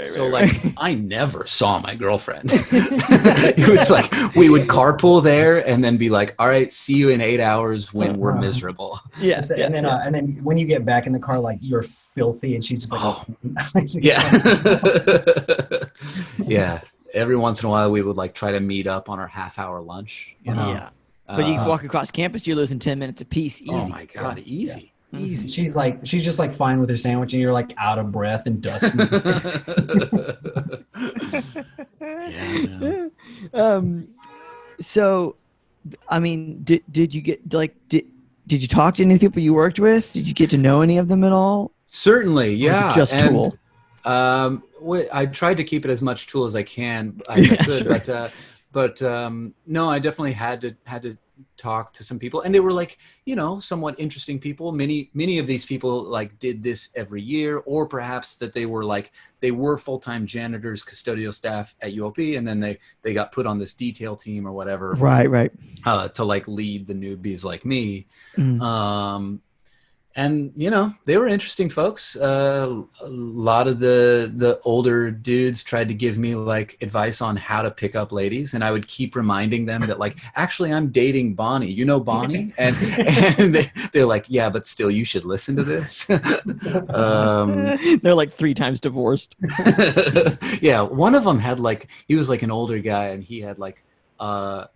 So like I never saw my girlfriend. It was like we would carpool there and then be like, all right, see you in 8 hours when we're miserable. Yeah. And then when you get back in the car, like you're filthy, and she's just like, yeah. Every once in a while we would like try to meet up on our half-hour lunch. You know? Yeah. But you walk across campus, you're losing 10 minutes apiece. Easy. Oh my God, easy. Yeah. Easy. She's just like fine with her sandwich, and you're like out of breath and dusty. So, I mean, did you get like did did you talk to any of the people you worked with? Did you get to know any of them at all? Certainly, yeah. Or was it just Tool? I tried to keep it as much Tool as I can, Sure. but no, I definitely had to talk to some people, and they were like, somewhat interesting people. Many of these people like did this every year, or perhaps that they were full-time janitors, custodial staff at UOP, and then they got put on this detail team or whatever, Right. to like lead the newbies like me. Mm. And they were interesting folks. A lot of the older dudes tried to give me like advice on how to pick up ladies, and I would keep reminding them that like, actually, I'm dating Bonnie. You know Bonnie, and they're like, yeah, but still, you should listen to this. They're like 3 times divorced. Yeah, one of them had he was like an older guy, and he had like a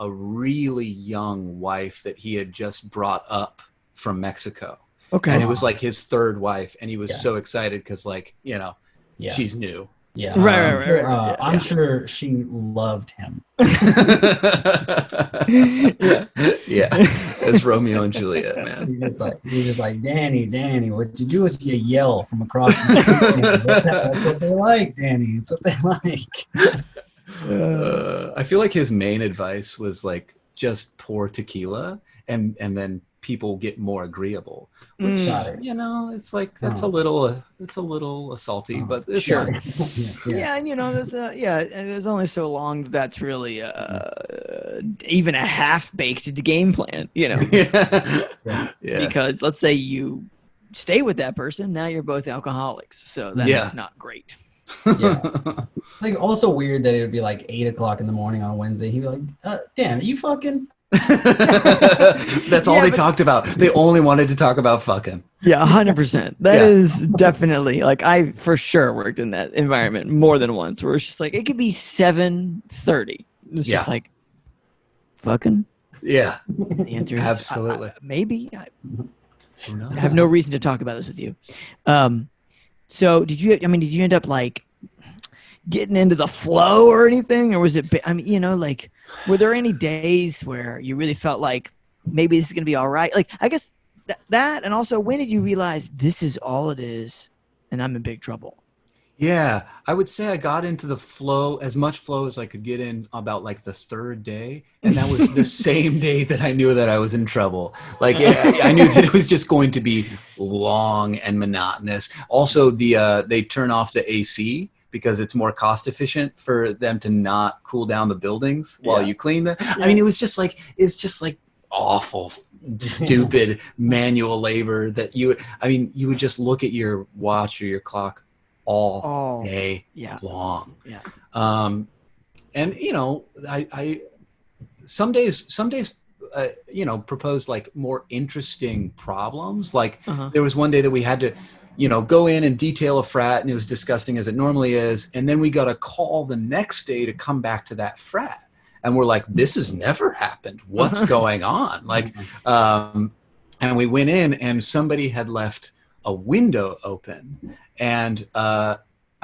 really young wife that he had just brought up from Mexico. Okay. And it was like his 3rd wife, and he was so excited because she's new. Yeah. Right. I'm sure she loved him. Yeah. It's Romeo and Juliet, man. He's just like, Danny, what you do is you yell from across the room. That's what they like, Danny. It's what they like. I feel like his main advice was like, just pour tequila and then people get more agreeable, which it's like that's a little assaulty, but it's sure. Yeah. And there's only so long that's really even a half-baked game plan, because let's say you stay with that person, now you're both alcoholics, so that's not great. Yeah. Like also weird that it would be like 8:00 in the morning on Wednesday. He'd be like, damn, you fucking. That's all they talked about. They only wanted to talk about fucking. Yeah, 100%. That is definitely like, I for sure worked in that environment more than once, where it's just like it could be 7:30. It's just like fucking. Yeah. The answer is absolutely. Maybe. I have no reason to talk about this with you. So did you end up like getting into the flow or anything, or was it? Were there any days where you really felt like maybe this is gonna be all right? Like, I guess that, and also, when did you realize this is all it is, and I'm in big trouble? Yeah, I would say I got into the flow, as much flow as I could get in, about like the 3rd day, and that was the same day that I knew that I was in trouble. Like I knew that it was just going to be long and monotonous. Also, they turn off the AC because it's more cost efficient for them to not cool down the buildings while you clean them. I mean, it's just like awful, stupid manual labor that you would just look at your watch or your clock all day long. Yeah. And I some days proposed like more interesting problems. Like there was one day that we had to go in and detail a frat, and it was disgusting as it normally is. And then we got a call the next day to come back to that frat. And we're like, this has never happened. What's going on? Like, and we went in, and somebody had left a window open. And I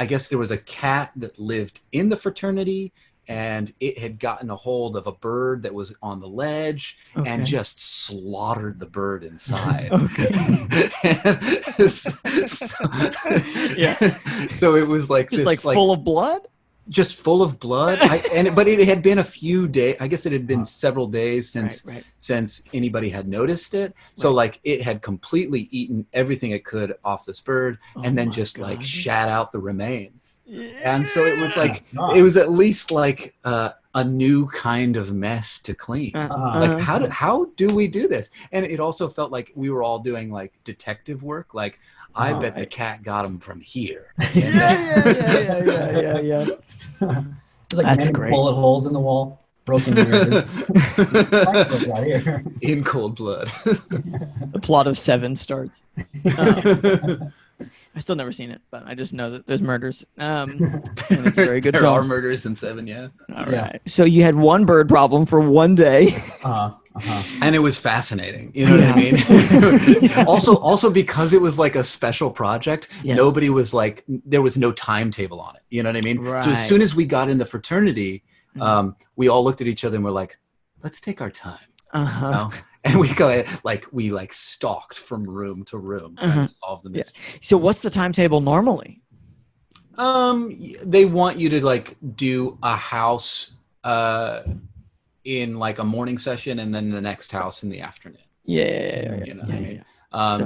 guess there was a cat that lived in the fraternity, and it had gotten a hold of a bird that was on the ledge and just slaughtered the bird inside. So it was like just this, like full of blood? Just full of blood. But it had been a few days. I guess it had been several days since anybody had noticed it. So like it had completely eaten everything it could off this bird, and then just like shat out the remains. And so it was like it was at least like a new kind of mess to clean. Like how do we do this? And it also felt like we were all doing like detective work. Like I bet the cat got him from here. Yeah. There's like many bullet holes in the wall, broken mirrors. Right here. In cold blood. The plot of 7 starts. I still never seen it, but I just know that there's murders. And it's a very good there film. are murders in 7, yeah. All right. So you had one bird problem for one day. And it was fascinating. You know what I mean? also because it was like a special project, nobody was like, there was no timetable on it. You know what I mean? Right. So as soon as we got in the fraternity, we all looked at each other and were like, let's take our time. And we stalked from room to room trying to solve the mystery. So what's the timetable normally? They want you to like do a house in like a morning session and then the next house in the afternoon. Yeah. You know what I mean?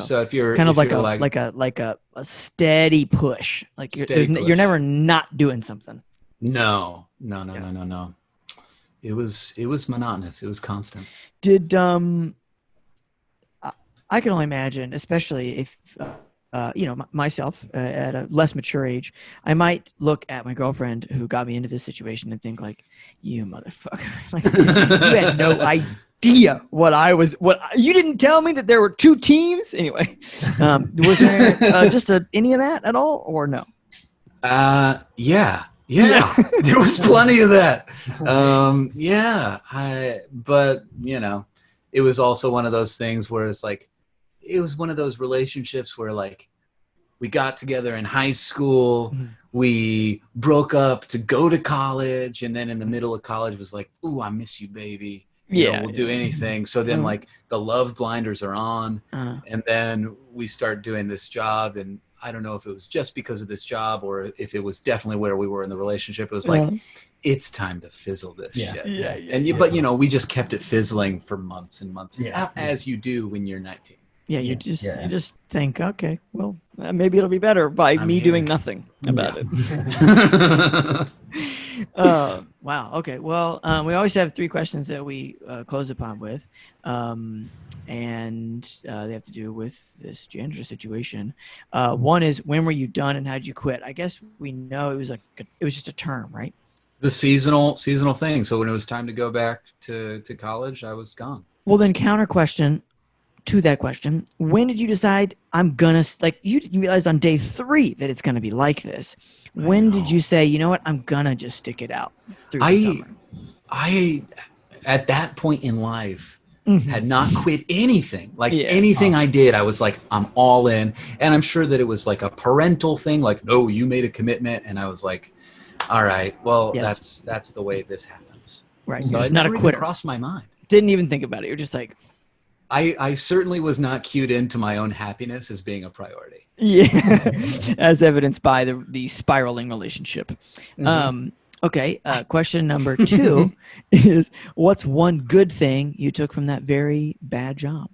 So if you're kind of if like a steady push, like you're never not doing something. No. It was monotonous. It was constant. Did I can only imagine, especially if myself at a less mature age, I might look at my girlfriend who got me into this situation and think like, you motherfucker, like you had no idea what you didn't tell me that there were two teams. Anyway, was there just any of that at all or no? Yeah. There was plenty of that. But it was also one of those things where it's like, it was one of those relationships where like we got together in high school, we broke up to go to college, and then in the middle of college was like, ooh, I miss you, baby. We'll do anything. So then like the love blinders are on, and then we start doing this job, and I don't know if it was just because of this job or if it was definitely where we were in the relationship. It was like, it's time to fizzle this shit. But we just kept it fizzling for months and months, as you do when you're 19. Yeah, you just think, okay, well, maybe it'll be better by me doing nothing about it. Wow. Okay. Well, we always have 3 questions that we close upon with, and they have to do with this gender situation. One is, when were you done and how did you quit? I guess we know it was just a term, right? The seasonal thing. So when it was time to go back to college, I was gone. Well, then counter question to that question, when did you decide I'm gonna, like, you realized on day 3 that it's gonna be like this? When did you say, you know what, I'm gonna just stick it out through the summer? I at that point in life had not quit anything. Like anything I did, I was like, I'm all in. And I'm sure that it was like a parental thing, like, no, you made a commitment, and I was like, all right, well, that's the way this happens. Right. So it's not a quitter. Crossed my mind. Didn't even think about it. You're just like, I certainly was not cued into my own happiness as being a priority. Yeah, as evidenced by the spiraling relationship. Okay, question number 2 is, what's one good thing you took from that very bad job?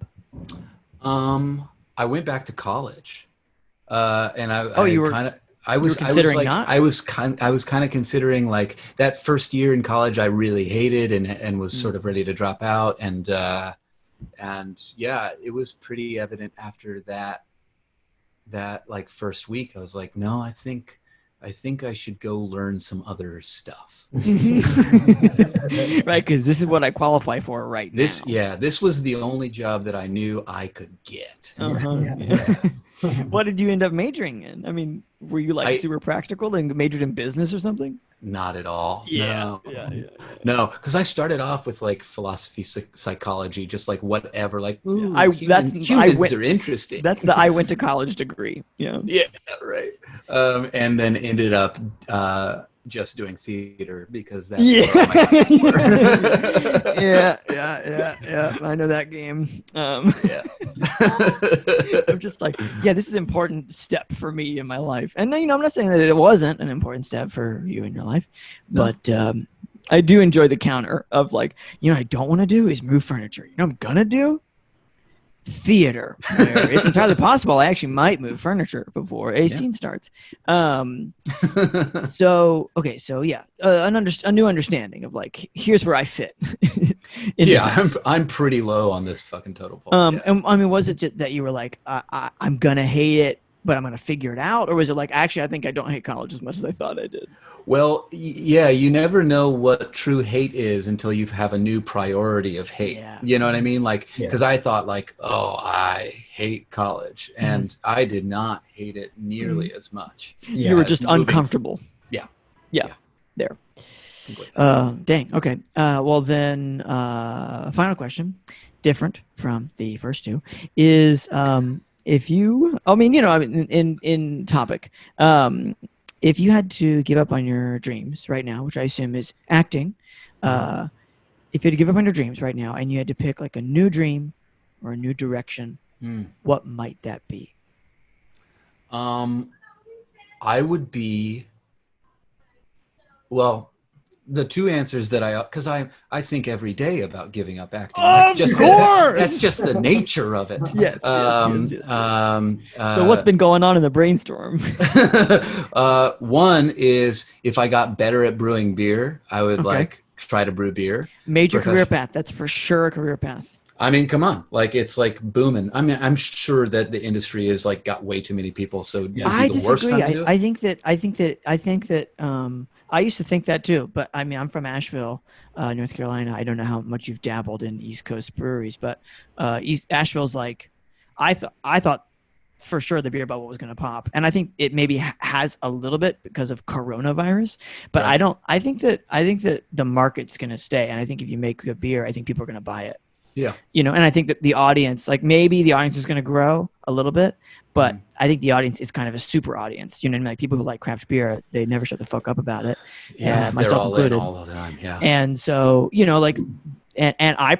I went back to college, and I was kind of considering, like, that first year in college I really hated and was sort of ready to drop out, and it was pretty evident after that like first week. I was like, no, I think I should go learn some other stuff. Right, because this is what I qualify for right now. This was the only job that I knew I could get. What did you end up majoring in? I mean, were you super practical and majored in business or something? Not at all. Yeah. No, because I started off with like philosophy, psychology, just like whatever. Like, ooh, humans are interesting. That's the I went to college degree. Yeah. Yeah, right. And then ended up just doing theater because that's what all my friends were. Yeah. I know that game. I'm just like, this is an important step for me in my life. And I'm not saying that it wasn't an important step for you in your life, but I do enjoy the counter of like, I don't want to do is move furniture. I'm gonna do theater, where it's entirely possible I actually might move furniture before a scene starts. A new understanding of like, here's where I fit. I'm pretty low on this fucking total pole. And I mean, was it just that you were like, I'm gonna hate it, but I'm gonna figure it out, or was it like, actually, I think I don't hate college as much as I thought I did? Well, you never know what true hate is until you have a new priority of hate. Yeah. You know what I mean? Like, because I thought like, oh, I hate college, and I did not hate it nearly as much. You were just uncomfortable. Yeah. There. Dang. Okay. Well, then, final question, different from the first 2, is if you, in topic, if you had to give up on your dreams right now, which I assume is acting, if you had to give up on your dreams right now and you had to pick like a new dream or a new direction, Hmm. what might that be? I would be, well, the two answers that because I think every day about giving up acting. Of course! That's just the nature of it. Yes. So what's been going on in the brainstorm? One is if I got better at brewing beer, I would Okay. like try to brew beer. Major career path. That's for sure a career path. I mean, come on, like it's like booming. I mean, I'm sure that the industry is like got way too many people, so it'd be I the worst disagree. time to do it. I think that I used to think that too, but I mean, I'm from Asheville, North Carolina. I don't know how much you've dabbled in East Coast breweries, but Asheville's like, I thought for sure the beer bubble was going to pop, and I think it maybe has a little bit because of coronavirus, but Right. I think that the market's going to stay, and I think if you make good beer, I think people are going to buy it. Yeah. And I think that the audience, like maybe the audience is going to grow a little bit, but I think the audience is kind of a super audience. You know what I mean? Like people who like craft beer, they never shut the fuck up about it. Yeah, myself they're all included. in all the time. Yeah. And so, like, and I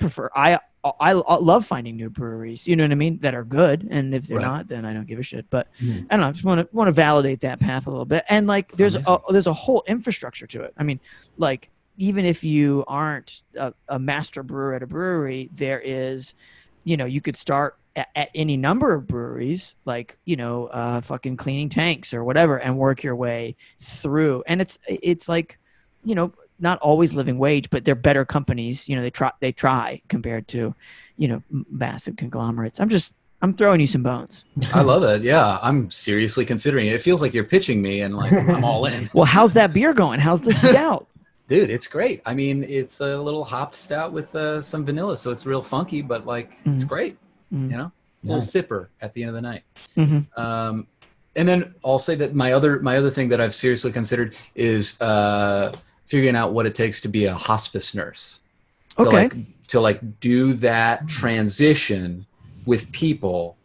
love finding new breweries, you know what I mean, that are good. And if they're Right. not, then I don't give a shit. But I don't know, I just want to validate that path a little bit. And like, there's a whole infrastructure to it. I mean, like, even if you aren't a master brewer at a brewery, there is, you could start at any number of breweries, like, fucking cleaning tanks or whatever, and work your way through. And it's like, not always living wage, but they're better companies. They try compared to, massive conglomerates. I'm throwing you some bones. I love it. Yeah, I'm seriously considering it. It feels like you're pitching me, and like I'm all in. Well, how's that beer going? How's the stout? Dude, it's great. I mean, it's a little hopped stout with some vanilla, so it's real funky, but like it's great. Mhm. It's a little sipper at the end of the night. Mm-hmm. And then I'll say that my other thing that I've seriously considered is figuring out what it takes to be a hospice nurse. Okay. To do that transition with people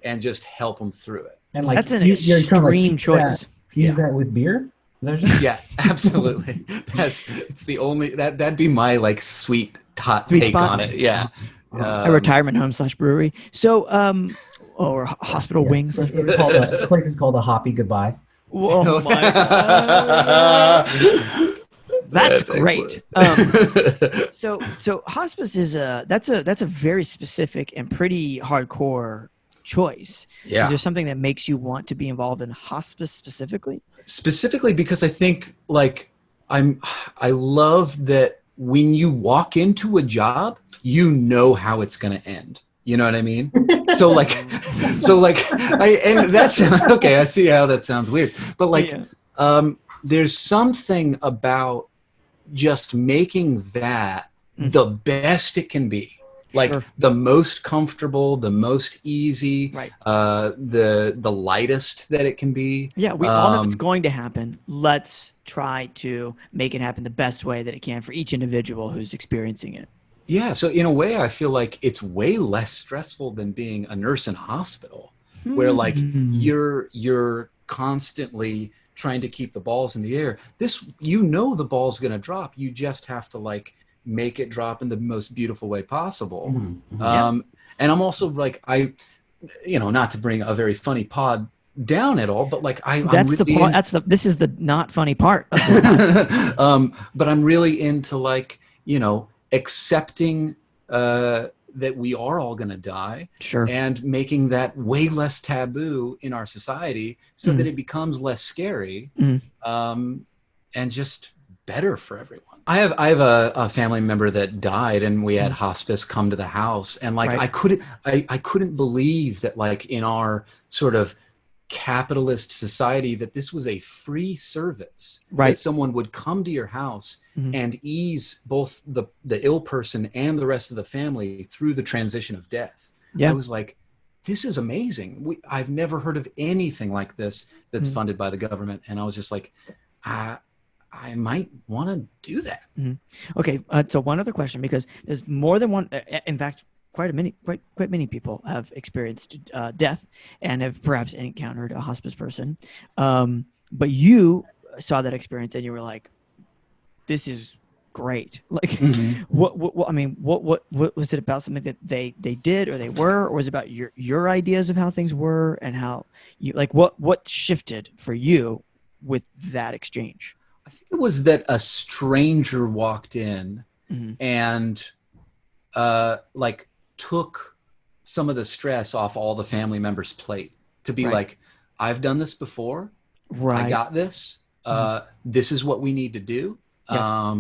and just help them through it. And like That's an you're trying to, like, extreme choice. Fuse that with beer? Is that what you're saying? Yeah, absolutely. It's the only that'd be my like sweet hot Sweet take spot. on it. Yeah. A retirement home / brewery. So, or hospital wings. It's called the place is called a Hoppy Goodbye. Oh my god. That's great. So hospice is that's a very specific and pretty hardcore choice. Yeah. Is there something that makes you want to be involved in hospice specifically? Specifically because I think like I love that when you walk into a job, you know how it's going to end. You know what I mean? And that's okay. I see how that sounds weird, but like, there's something about just making that the best it can be. Like the most comfortable, the most easy, Right. The lightest that it can be. Yeah, we all know it's going to happen. Let's try to make it happen the best way that it can for each individual who's experiencing it. Yeah, so in a way, I feel like it's way less stressful than being a nurse in a hospital, where like you're constantly trying to keep the balls in the air. The ball's gonna drop. You just have to like make it drop in the most beautiful way possible. And I'm also like not to bring a very funny pod down at all, but like this is the not funny part of but I'm really into like accepting that we are all going to die, sure, and making that way less taboo in our society so that it becomes less scary and just better for everyone. I have a family member that died, and we had hospice come to the house, and like I couldn't believe that like in our sort of capitalist society that this was a free service, right? That someone would come to your house and ease both the ill person and the rest of the family through the transition of death. I was like, this is amazing. I've never heard of anything like this that's funded by the government, and I was just like, I might want to do that. Okay, so one other question, because there's more than one. In fact, quite many people have experienced death and have perhaps encountered a hospice person. But you saw that experience and you were like, "This is great. Like, Mhm. what was it about something that they did or they were, or was it about your ideas of how things were and how you like what shifted for you with that exchange? I think it was that a stranger walked in Mm-hmm. and like took some of the stress off all the family members' plate to be Right. like, I've done this before. Right. I got this. This is what we need to do. Yeah.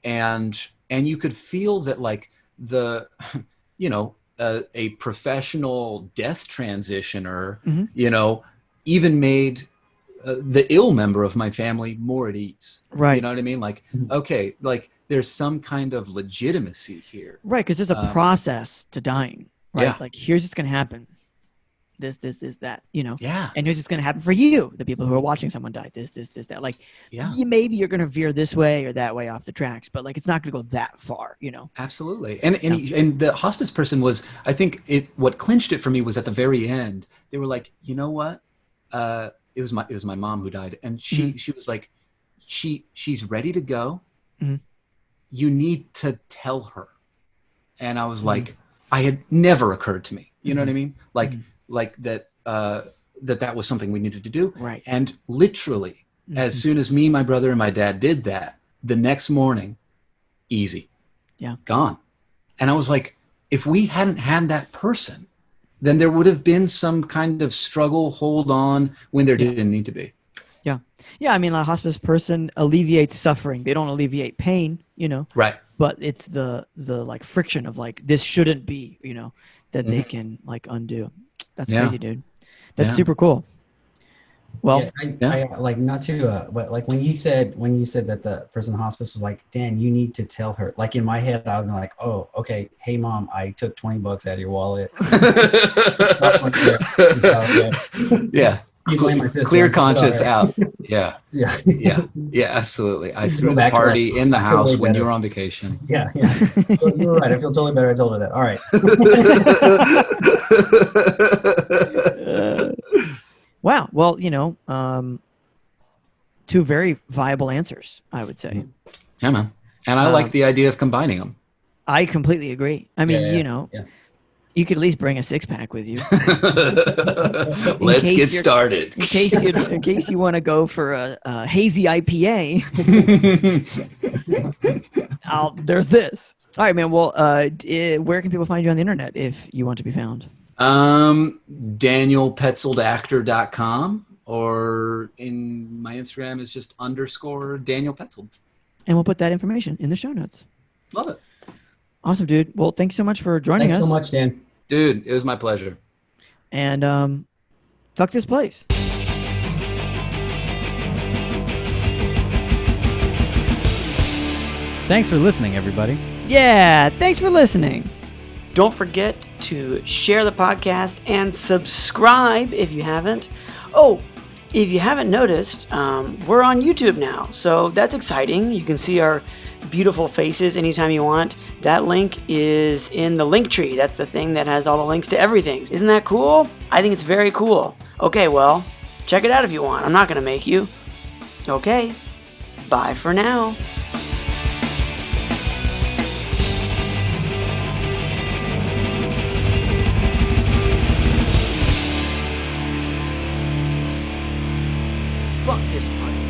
And you could feel that like the, a professional death transitioner, Mm-hmm. even made the ill member of my family more at ease. Right. You know what I mean? Like, okay, like there's some kind of legitimacy here. Right, because there's a process to dying. Right. Yeah. Like, here's what's gonna happen. This, that, Yeah. and here's what's gonna happen for you, the people who are watching someone die. This, that. Like, Yeah. maybe you're gonna veer this way or that way off the tracks, but like, it's not gonna go that far. Absolutely. And the hospice person was, I think what clinched it for me was at the very end. They were like, you know what? It was my mom who died, and she was like, she's ready to go. Mm-hmm. You need to tell her. And I was like, I had never occurred to me. You know what I mean? Like that that was something we needed to do. Right. And literally, as soon as me, my brother, and my dad did that, the next morning, easy. Yeah. Gone. And I was like, if we hadn't had that person, then there would have been some kind of struggle, hold on, when there didn't need to be. Yeah, I mean, a hospice person alleviates suffering. They don't alleviate pain, Right. but it's the like friction of like, this shouldn't be, that they can like undo. That's crazy, dude. That's super cool. Well, I like, not to but like when you said that the person in hospice was like, Dan, you need to tell her. Like, in my head, I was like, oh, okay, hey mom, I took $20 out of your wallet. Yeah. You blame my sister. Clear conscience out. Yeah. Yeah. Yeah, absolutely. I You threw go the back to party in the I feel house way when you better. were on vacation. Yeah. So you were right. I feel totally better. I told her that. All right. wow. Well, two very viable answers, I would say. Yeah, man. And I like the idea of combining them. I completely agree. I mean, Yeah. you could at least bring a 6-pack with you. Let's get started. In case you want to go for a hazy IPA. There's this. All right, man. Well, where can people find you on the internet if you want to be found? DanielPetzoldActor.com, or in my Instagram is just _Daniel Petzold. And we'll put that information in the show notes. Love it. Awesome, dude. Well, thanks so much for joining us. Thanks so much, Dan. Dude, it was my pleasure. And fuck this place. Thanks for listening, everybody. Yeah, thanks for listening. Don't forget to share the podcast and subscribe if you haven't. Oh, if you haven't noticed, we're on YouTube now, so that's exciting. You can see our beautiful faces anytime you want. That link is in the link tree. That's the thing that has all the links to everything. Isn't that cool? I think it's very cool. Okay, well, check it out if you want. I'm not going to make you. Okay, bye for now. Fuck this place.